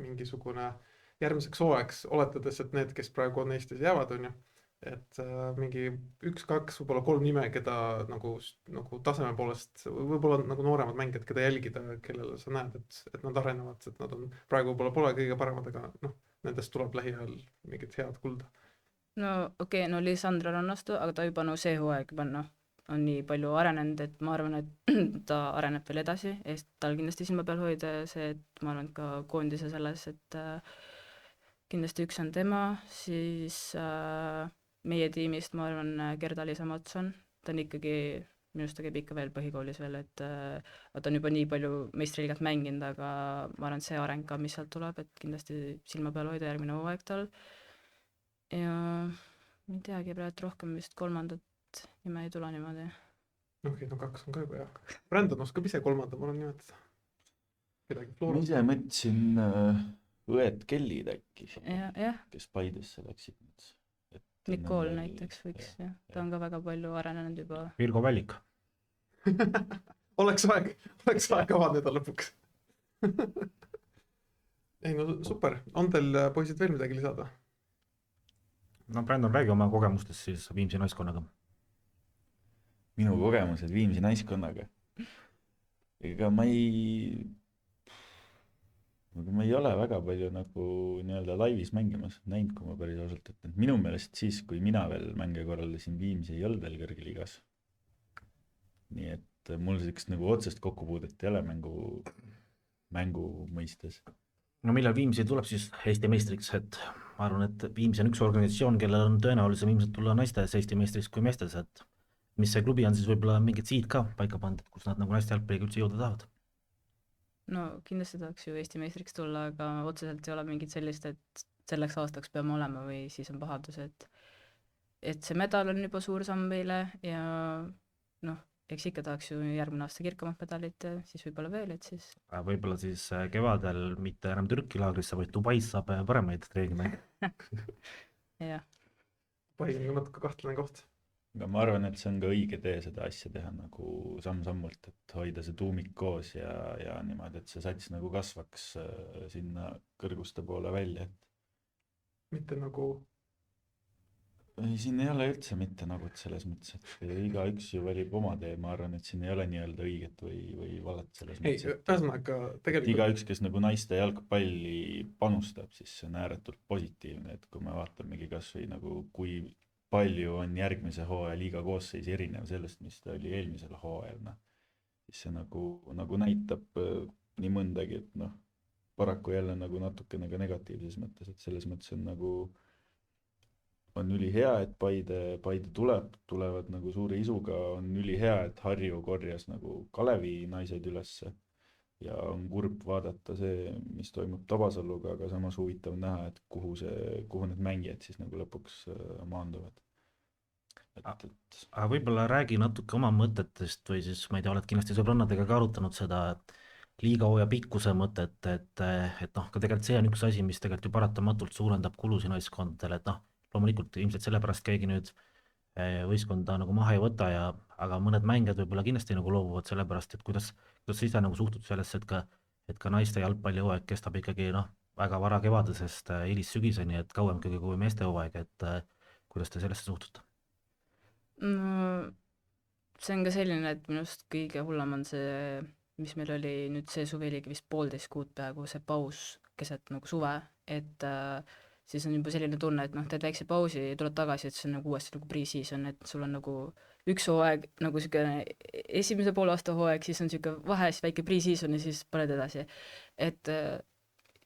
mingisugune järgmiseks hooajaks, oletades, et need, kes praegu on Eestis jäävad, on ju, et mingi 1-2, võib-olla 3 nime, keda nagu taseme poolest, võib-olla nagu nooremad mängijad, keda jälgida, kellele sa näed, et nad arenevad, et nad on praegu võib-olla pole kõige paremad, aga noh, nendest tuleb lähiajal mingit head kulda. No okei, no Lisandro Rannastu, aga ta juba see hooaeg juba on nii palju arenenud, et ma arvan, et ta areneb veel edasi, et tal kindlasti silma peal hoida ja see, et ma arvan, et ka koondise selles, et kindlasti üks on tema, siis meie tiimist ma arvan Gerd-Alisa Matson, ta on ikkagi, minust ta käib ikka veel põhikoolis veel, et ta on juba nii palju meistriliigat mänginud, aga ma arvan, et see areng ka, mis sealt tuleb, et kindlasti silma peal hoida järgmine hooaeg tal. Ja ma ei teagi praegu rohkem vist 3. nime ei tule niimoodi. Okei, no 2 on ka juba jah. Brandon oskab ise 3, ma olen nimetada. Ma ise mõtlesin õed Kellid äkki, kes Paidesse läksid. Nicole näiteks võiks, jah. Ta on ka väga palju arenenud juba. Virgo Vällik. Oleks aeg avaneda lõpuks. Ei no super. On teil poisid veel midagi lisada? No Brandon, räägi oma kogemustest siis Viimsi naiskonnaga. Minu kogemused Viimsi naiskonnaga. Ega ma ei ole väga palju nagu nii-öelda laivis mängimas näinud, kui ma päris ausalt, et minu meelest siis, kui mina veel mänge korraldasin, Viimsi ei olnud veel kõrgliigas. Nii et mul sellist nagu otsest kokkupuudet ei ole mängu mõistes. No millal Viimsi tuleb siis Eesti meistriks, et ma arvan, et Viimsi on üks organisatsioon, kellel on tõenäolisem ilmselt tulla naistes Eesti meistriks kui meestes, et mis see klubi on siis võib-olla mingid siid ka paika pandud, kus nad nagu naiste jalgpalliga üldse jõuda tahavad? No kindlasti tahaks ju Eesti meistriks tulla, aga otseselt ei ole mingit sellist, et selleks aastaks peame olema või siis on pahadus, et see medal on juba suur samm meile ja noh, eks ikka tahaks ju järgmine aasta kirkamat medalit ja siis võib-olla veel, et siis võib-olla siis kevadel mitte enam Türki laagrisse, vaid Dubais saab paremaid treenimänge. jah. Dubai on natuke kahtlane koht. Aga ma arvan, et see on ka õige tee seda asja teha nagu samm-sammult, et hoida see tuumik koos ja niimoodi, et see sats nagu kasvaks sinna kõrguste poole välja. Mitte nagu... Ei, siin ei ole üldse mitte nagu selles mõttes, et igaüks ju valib oma tee, ma arvan, et siin ei ole nii-öelda õiget või valet selles mõttes. Ei, ühesõnaga tegelikult... Igaüks, kes nagu naiste jalgpalli panustab, siis see on ääretult positiivne, et kui me vaatamegi kas või nagu kui palju on järgmise hooaja liiga koosseis erinev sellest, mis ta oli eelmisel hooajal, siis see nagu näitab nii mõndagi, et paraku jälle nagu natukene ka negatiivses mõttes, et selles mõttes on nagu on ülihea, et Paide tulevad nagu suure isuga, on ülihea, et Harju korjas nagu Kalevi naised ülesse ja on kurb vaadata see, mis toimub Tabasaluga, aga samas huvitav näha, et kuhu need mängijad siis nagu lõpuks maanduvad. Aga võib-olla räägi natuke oma mõtetest või siis, ma ei tea, oled kindlasti sõbrannadega ka arutanud seda liigahooaja pikkuse mõtet, et ka tegelikult see on üks asi, mis tegelikult ju paratamatult suurendab kulusi naiskondadele, et loomulikult ilmselt sellepärast keegi nüüd võistkonda nagu maha ei võta, aga mõned mängijad võib-olla kindlasti nagu loobuvad sellepärast, et kuidas sa ise nagu suhtud sellesse, et ka naiste jalgpallihooaeg kestab ikkagi väga vara kevadesest hilissügiseni, et kauem kui meeste hooaeg, et kuidas te sellesse suhtute? See on ka selline, et minust kõige hullem on see, mis meil oli nüüd see suvi oligi vist 1,5 kuud peaaegu see paus keset nagu suve, et siis on juba selline tunne, et teed väikse pausi, tuled tagasi, et see on nagu uuesti nagu pre-season, et sul on nagu üks hooaeg nagu niisugune esimese poolaasta hooaeg, siis on niisugune vahe, siis väike pre-season ja siis paned edasi. Et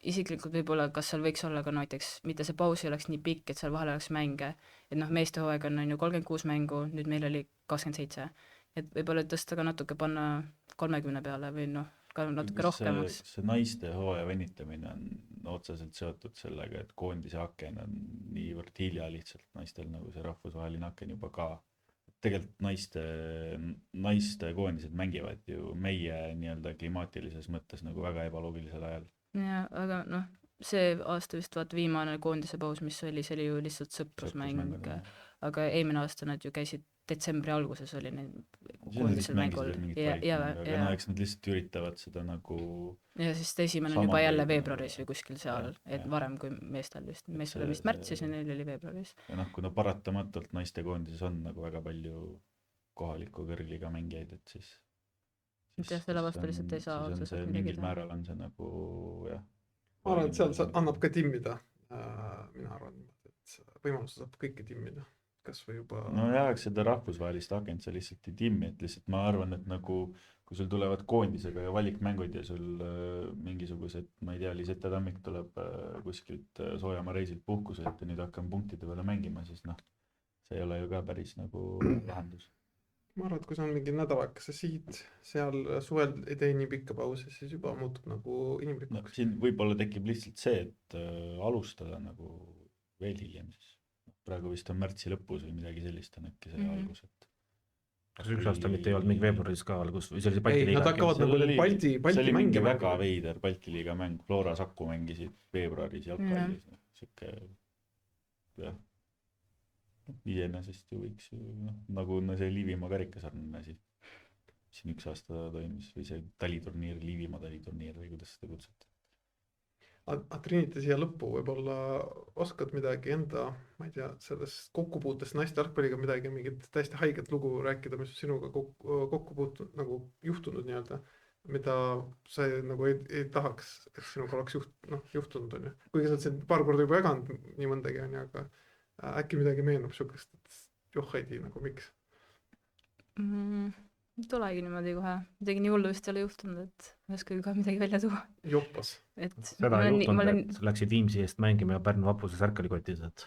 isiklikult võib-olla, kas seal võiks olla ka näiteks, mitte see paus ei oleks nii pikk, et seal vahel oleks mänge, et noh, meeste hooaeg on ju 36 mängu, nüüd meil oli 27, et võib-olla tõsta ka natuke, panna 30 peale või noh, ka natuke rohkemaks. see naiste hooaja venitamine on otseselt seotud sellega, et koondise aken on niivõrd hilja lihtsalt naistel nagu see rahvusvaheline aken juba ka. Tegelikult naiste koondised mängivad ju meie nii-öelda klimaatilises mõttes nagu väga ebaloogilisel ajal. jaa, aga noh, see aasta vist vaata viimane koondise paus, mis oli, see oli ju lihtsalt sõprusmäng, aga eelmine aasta nad ju käisid detsembri alguses oli neil koondisel mäng olnud. aga no eks nad lihtsalt üritavad seda nagu ja siis esimene on juba jälle veebruaris või kuskil seal, et varem kui meestel vist, meestel oli vist märtsis ja neil oli veebruaris. ja noh, kuna paratamatult naiste koondises on nagu väga palju kohaliku kõrgliiga mängijaid, et siis jah, selle vastu lihtsalt ei saa otseselt mingil määral on see nagu jah. ma arvan, et seal annab ka timmida. Mina arvan, et võimaluse saab kõike timmida, kas või juba nojah, eks seda rahvusvahelist agent sa lihtsalt ei timmi, et lihtsalt ma arvan, et nagu kui sul tulevad koondisega ja valikmängud ja sul mingisugused, ma ei tea, Lisette Tammik tuleb kuskilt Soojamaa reisilt puhkuselt ja nüüd hakkame punktide peale mängima, siis noh, see ei ole ju ka päris nagu lahendus. ma arvan, et kui see on mingi nädalakese siit, seal suvel ei tee nii pikka pausi, siis juba muutub nagu inimlikuks. Siin võib-olla tekib lihtsalt see, et alustada nagu veel hiljem siis. Praegu vist on märtsi lõpus või midagi sellist on äkki see algus, et kas üks aasta mitte ei olnud mingi veebruaris ka algus või see oli Balti ei, liiga? nad hakkavad nagu need Balti see oli mingi mänge väga veider Balti liiga mäng, Flora Saku mängisid veebruaris jalgpallis, siuke jah, iseenesest ju võiks ju nagu see Liivimaa karikasarnane asi, siin üks aasta toimus või see taliturniir, Liivimaa taliturniir või kuidas seda kutsuti. Trinity siia lõppu võib-olla oskad midagi enda, ma ei tea, sellest kokkupuutest naiste jalgpalliga midagi, mingit täiesti haiget lugu rääkida, mis sinuga kokku puutunud, nagu juhtunud nii-öelda, mida sa nagu ei tahaks, et sinuga oleks juhtunud, on ju. Kuigi sa oled siin paar korda juba jaganud nii mõndagi, on ju, aga äkki midagi meenub sihukest, et joh ei tea nagu miks. Tulegi niimoodi kohe, midagi nii hullu vist ei ole juhtunud, et ma ei oska ka midagi välja tuua. Joppas. Seda ei juhtunud, et läksid Viimsi eest mängima ja Pärnu Vapuse särk oli kotis, et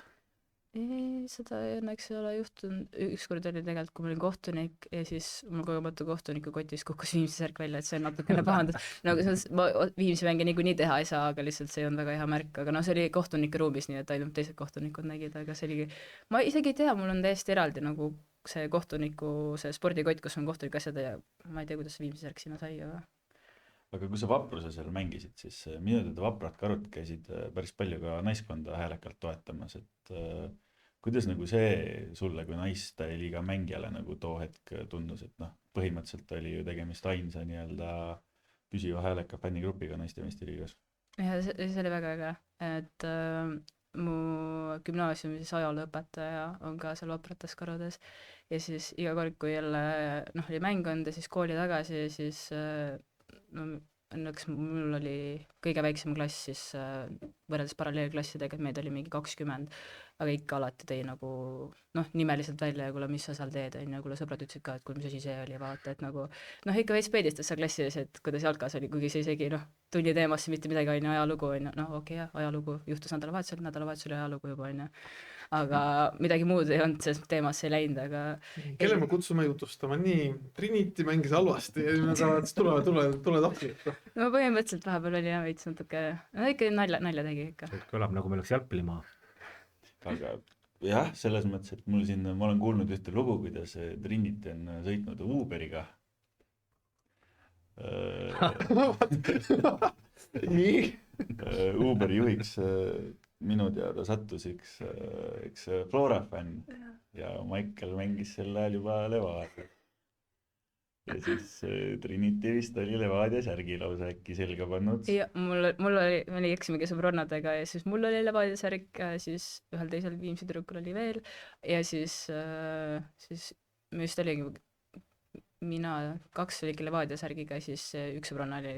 ei, seda õnneks ei ole juhtunud. Ükskord oli tegelikult, kui ma olin kohtunik ja siis mul kogemata kohtuniku kotis kukkus Viimsi särk välja, et see on natukene pahandas. Nagu ma Viimsi mänge niikuinii teha ei saa, aga lihtsalt see on väga hea märk, aga see oli kohtunike ruumis, nii et ainult teised kohtunikud nägid, aga see oligi, ma isegi ei tea, mul on täiesti eraldi nagu see kohtuniku, see spordikott, kus on kohtuniku asjad ja ma ei tea, kuidas Viimsi särk sinna sai, aga kui sa Vapruse seal mängisid, siis minu teada Vaprad Karud käisid päris palju ka naiskonda häälekalt toetamas, et kuidas nagu see sulle kui naiste liiga mängijale nagu too hetk tundus, et noh, põhimõtteliselt oli ju tegemist ainsa nii-öelda püsiva hääleka fännigrupiga naiste meistriliigas. ja see oli väga äge, et mu gümnaasiumi siis ajalooõpetaja on ka seal Vaprates Karudes ja siis iga kord, kui jälle oli mäng olnud ja siis kooli tagasi ja siis õnneks mul oli kõige väiksem klass siis võrreldes paralleelklassidega, et meid oli mingi 20, aga ikka alati tõi nagu nimeliselt välja ja kuule, mis sa seal teed, on ju, kuule sõbrad ütlesid ka, et kuule, mis asi see oli, vaata, et nagu ikka veits peedistas seal klassi ees, et kuidas jalkas oli, kuigi see isegi tuli teemasse mitte midagi, on ju, ajalugu, on ju, okei, ajalugu juhtus nädalavahetusel ajalugu juba, on ju, aga midagi muud ei olnud, see teemasse ei läinud, aga kelle me kutsume jutustama, nii, Trinity mängis halvasti ja nädalavahetus tule tahtlikult. no põhimõtteliselt vahepeal oli jah veits natuke, ikka nalja tegi ikka. kõlab nagu meil oleks jalgpallimaa. Aga jah, selles mõttes, et mul siin, ma olen kuulnud ühte lugu, kuidas Trinity on sõitnud Uberiga. nii? Uberi juhiks minu teada sattus üks Flora fänn ja Michael mängis sel ajal juba Levadia. Ja siis Trinity vist oli Levadia särgi lausa äkki selga pannud. Ja mul oli, me eksimegi sõbrannadega ja siis mul oli Levadia särk, siis ühel teisel Viimsi tüdrukul oli veel ja siis me vist oligi mina, 2 oligi Levadia särgiga ja siis üks sõbranna oli,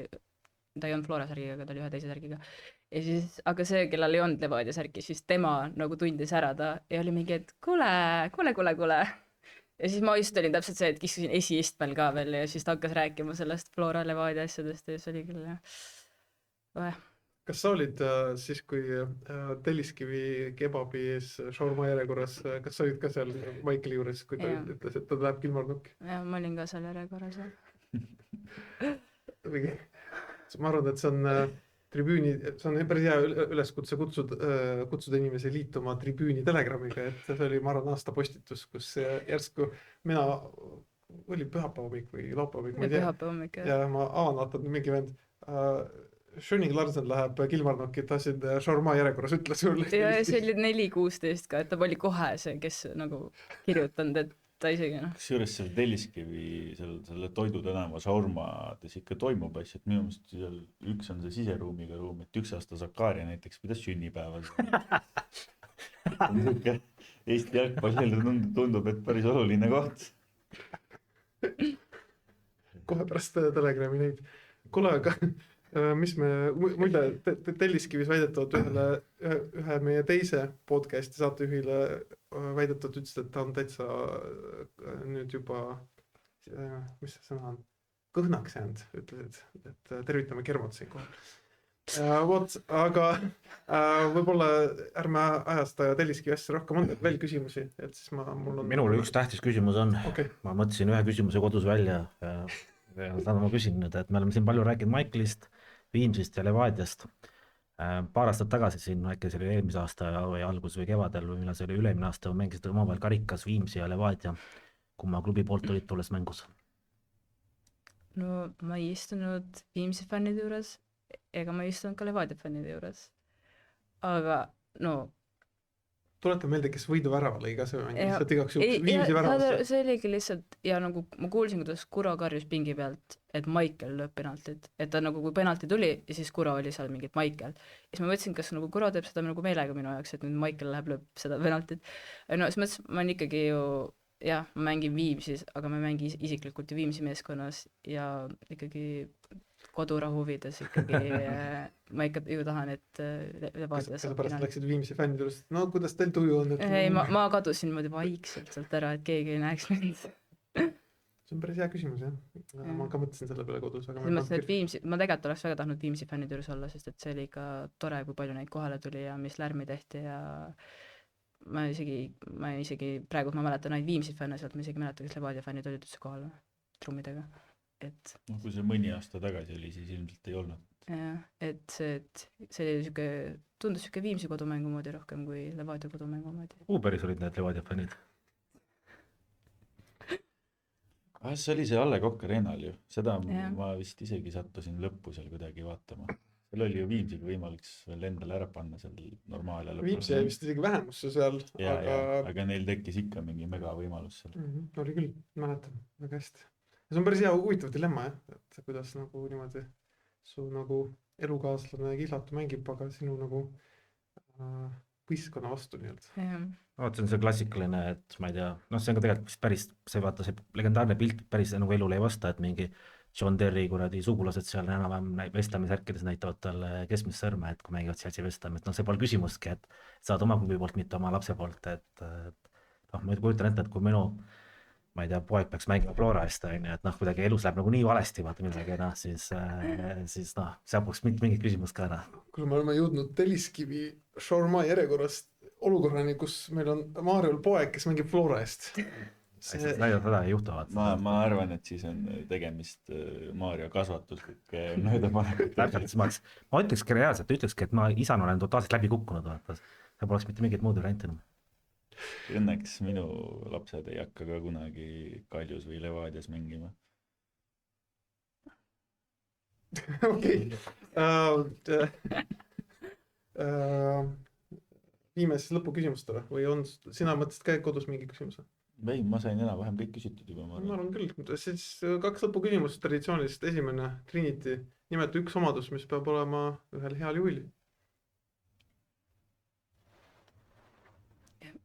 ta ei olnud Flora särgiga, aga ta oli ühe teise särgiga. Ja siis, aga see, kellel ei olnud Levadia särgi, siis tema nagu tundis ära ta ja oli mingi, et kuule. ja siis ma just olin täpselt see, et istusin esiistmel ka veel ja siis ta hakkas rääkima sellest Flora Levadia asjadest ja siis oli küll jah. kas sa olid siis, kui Telliskivi kebabi ees shawarma järjekorras, kas sa olid ka seal Maikeli juures, kui ta ütles, et ta läheb Kilmarnokki? jah, ma olin ka seal järjekorras jah. ma arvan, et see on tribüüni, see on päris hea üleskutse kutsuda inimesi liituma tribüüni Telegramiga, et see oli, ma arvan, aasta postitus, kus järsku mina, oli pühapäeva hommik või laupäeva hommik, ma ei tea. Pühapäeva hommik, ja ma avan, vaatan mingi vend, Schöning Larsen läheb Kilmarnokki, ta siin shawarma järjekorras ütles sulle. ja see oli 4.16 ka, et ta oli kohe see, kes nagu kirjutanud, et ta isegi noh. Kusjuures seal Telliskivi, selle Toidu tänava shawarmades ikka toimub asju, et minu meelest seal üks on see siseruumiga ruum, et üks aasta Zakaria näiteks pidas sünnipäeva. Eesti jalgpallile tundub, et päris oluline koht. Kohe pärast Telegrami neid. Kuule, aga mis me, muide, Telliskivis väidetavalt ühe meie teise podcasti saatejuhile väidetavalt ütles, et ta on täitsa nüüd juba, mis see sõna on, kõhnaks jäänud, ütlesid, et tervitame Kermot siin kohal. Vot, aga võib-olla ärme ajasta Telliskivi asja rohkem, on veel küsimusi, et siis mul on... Minul üks tähtis küsimus on, ma mõtlesin ühe küsimuse kodus välja ja täna ma küsin nüüd, et me oleme siin palju rääkinud Maiklist, Viimsist ja Levadiast. Paar aastat tagasi siin, äkki see oli eelmise aasta või algus või kevadel või millal see oli ülemine aasta, mängisid omavahel karikas Viimsi ja Levadia, kumma klubi poolt olid tolles mängus? No ma ei istunud Viimsi fännide juures ega ma ei istunud ka Levadia fännide juures. Aga no tuleta meelde, kes võiduvärava lõi ka see mängis, lihtsalt igaks juhuks Viimsi väravas. See oligi lihtsalt, ja nagu ma kuulsin, kuidas Kuro karjus pingi pealt, et Maikel lööb penaltit, et ta nagu kui penalti tuli ja siis Kuro oli seal mingit Maikel. Ja siis ma mõtlesin, kas nagu Kuro teeb seda nagu meelega minu jaoks, et nüüd Maikel läheb lööb seda penaltit. No siis mõtlesin, ma olen ikkagi ju, jah, ma mängin Viimsis, aga ma mängin isiklikult ju Viimsi meeskonnas ja ikkagi kodurahu huvides ikkagi ma ikka ju tahan, et Levadia saab pärast läksid Viimsi fännid üles, no kuidas teil tuju on? Ei, ma kadusin niimoodi vaikselt sealt ära, et keegi ei näeks mind. See on päris hea küsimus, jah. Ma ka mõtlesin selle peale kodus. Ma tegelikult oleks väga tahtnud Viimsi fännid juures olla, sest et see oli ikka tore, kui palju neid kohale tuli ja mis lärmi tehti ja ma isegi praegu ma mäletan ainult Viimsi fänne sealt, ma isegi mäletan, kes Levadia fännid olid üldse kohal trummidega. Et no kui see mõni aasta tagasi oli, siis ilmselt ei olnud. Jah, et see oli siuke, tundus siuke Viimsi kodumängu moodi rohkem kui Levadia kodumängu moodi. Uuberis olid need Levadia fännid? See oli see Alle Kokk Arenal ju, seda ma vist isegi sattusin lõppu seal kuidagi vaatama. Seal oli ju Viimsiga võimalik veel endale ära panna seal normaal ja lõpus. Viimsi jäi vist isegi vähemusse seal. Aga neil tekkis ikka mingi mega võimalus seal. Oli küll, mäletan väga hästi. See on päris hea huvitav dilemma, et kuidas nagu niimoodi su nagu elukaaslane Kihlatu mängib, aga sinu nagu võistkonna vastu nii-öelda. See on see klassikaline, et ma ei tea, see on ka tegelikult päris, see vaata see legendaarne pilt päris nagu elule ei vasta, et mingi John Terry kuradi sugulased seal enam-vähem vestlamisärkides näitavad talle keskmist sõrme, et kui mängivad Chelsea vestlami, et see pole küsimustki, et saad oma klubi poolt, mitte oma lapse poolt, et ma kujutan ette, et kui minu ma ei tea, poeg peaks mängima Flora eest, et kuidagi elus läheb nagu nii valesti, vaata midagi, siis see poleks mingit küsimust ka ära. Kui me oleme jõudnud Telliskivi shawarma järjekorrast olukorrani, kus meil on Maarjal poeg, kes mängib Flora eest. Seda ei juhtu. Ma arvan, et siis on tegemist Maarja kasvatuslike möödapanekut. Ma ütlekski reaalselt, et ma isana olen totaalselt läbi kukkunud, see poleks mitte mingit muud varianti enam. Õnneks minu lapsed ei hakka ka kunagi Kaljus või Levadias mängima. Okei. Viime siis lõpuküsimustele või on, sina mõtlesid ka kodus mingi küsimuse? Ei, ma sain enam-vähem kõik küsitud juba. Ma arvan küll. Siis 2 lõpuküsimust traditsioonilist. Esimene, Trinity, nimeta üks omadus, mis peab olema ühel heal juhil.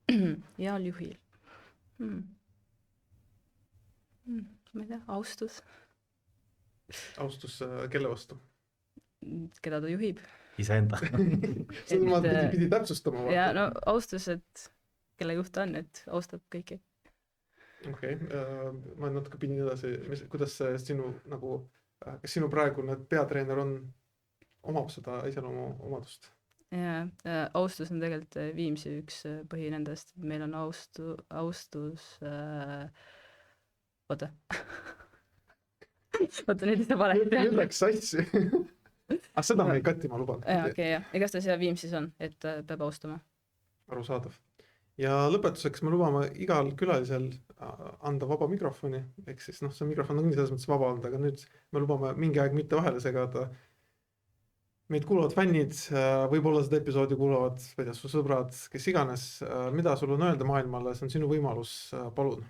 Heal juhil. Ma ei tea, austus. Austus kelle vastu? Keda ta juhib. Iseenda. Seda ma pidi täpsustama. Ja no austus, et kelle juht ta on, et austab kõiki. okei, ma natuke pidin edasi, kuidas see sinu nagu, kas sinu praegune peatreener omab seda iseloomuomadust? ja austus on tegelikult Viimsi üks põhi nendest, meil on austus oota nüüd ei saa valesti Nüüd läks sassi. Seda me ei katti, ma luban. okei, jah, igastahes ja Viimsis on, et peab austama. Arusaadav. Ja lõpetuseks me lubame igal külalisel anda vaba mikrofoni, ehk siis see mikrofon on selles mõttes vaba olnud, aga nüüd me lubame mingi aeg mitte vahele segada. Meid kuulavad fännid, võib-olla seda episoodi kuulavad, su sõbrad, kes iganes, mida sul on öelda maailmale, see on sinu võimalus, palun.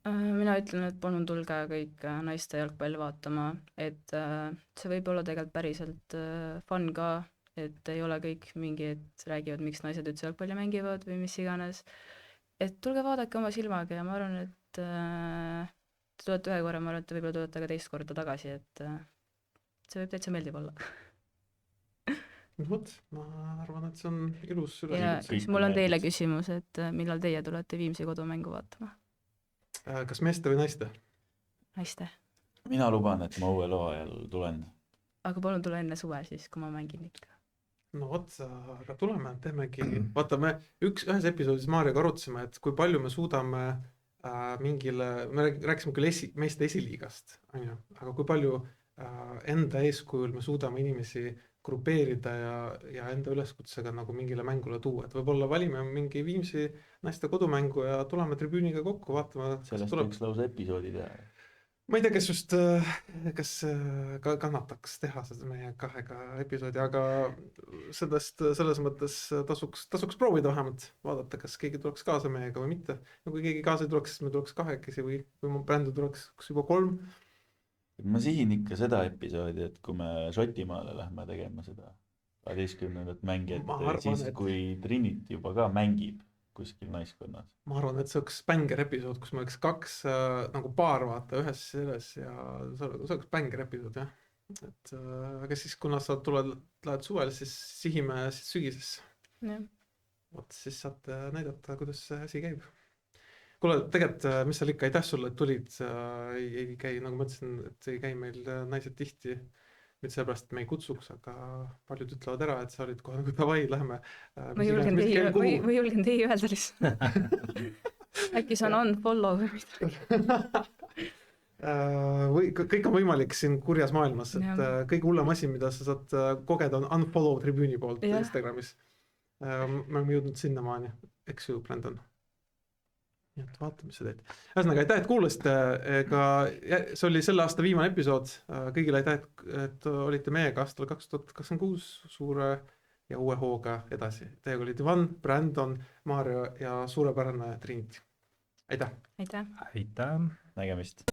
Mina ütlen, et palun tulge kõik naiste jalgpalli vaatama, et see võib olla tegelikult päriselt fun ka, et ei ole kõik mingi, et räägivad, miks naised üldse jalgpalli mängivad või mis iganes. Et tulge vaadake oma silmaga ja ma arvan, et te tulete ühe korra, ma arvan, et te võib-olla tulete ka teist korda tagasi, et see võib täitsa meeldiv olla. Vot, ma arvan, et see on ilus Ja üles. siis mul on teile küsimus, et millal teie tulete Viimsi kodumängu vaatama? Kas meeste või naiste? Naiste. mina luban, et ma uue loo ajal tulen. Aga palun tule enne suve siis, kui ma mängin ikka. No vot, aga tuleme, teemegi. Vaata, me ühes episoodis Maarjaga arutasime, et kui palju me suudame me rääkisime küll meeste esiliigast, aga kui palju enda eeskujul me suudame inimesi grupeerida ja enda üleskutsega nagu mingile mängule tuua, et võib-olla valime mingi Viimsi naiste kodumängu ja tuleme tribüüniga kokku, vaatame. Sellest võiks lausa episoodi teha. Ma ei tea, kas kannataks teha seda meie kahega episoodi, aga selles mõttes tasuks proovida vähemalt, vaadata, kas keegi tuleks kaasa meiega või mitte. Ja kui keegi kaasa ei tuleks, siis me tuleks kahekesi või mu brändu tuleks juba 3. Ma sihin ikka seda episoodi, et kui me Šotimaale lähme tegema seda 12. mängi, siis kui Trinity juba ka mängib kuskil naiskonnas. Ma arvan, et see oleks bänger episood, kus me oleks 2 nagu paar vaata ühes selles ja see oleks bänger episood, jah. Et aga siis, kuna sa lähed suvel, siis sihime siis sügisesse. Ja. Vot siis saate näidata, kuidas see asi käib. Kuule, tegelikult, mis seal ikka, aitäh sulle, et tulid, ei käi, nagu ma ütlesin, et ei käi meil naised tihti, mitte sellepärast, et me ei kutsuks, aga paljud ütlevad ära, et sa olid kohe nagu davai, läheme. Ma julgen teie öelda lihtsalt. Äkki see on unfollow või midagi. Kõik on võimalik siin kurjas maailmas, et kõige hullem asi, mida sa saad kogeda, on unfollow tribüüni poolt Instagramis. Me oleme jõudnud sinnamaani, eks ju, Brandon? Nii et vaatame, mis sa teed. Ühesõnaga, aitäh, et kuulasite. See oli selle aasta viimane episood. Kõigile aitäh, et olite meiega aastal 2026 suure ja uue hooga edasi. Teiega olid Ivan, Brandon, Maarja ja suurepärane Trinity. Aitäh! Aitäh! Aitäh! Nägemist!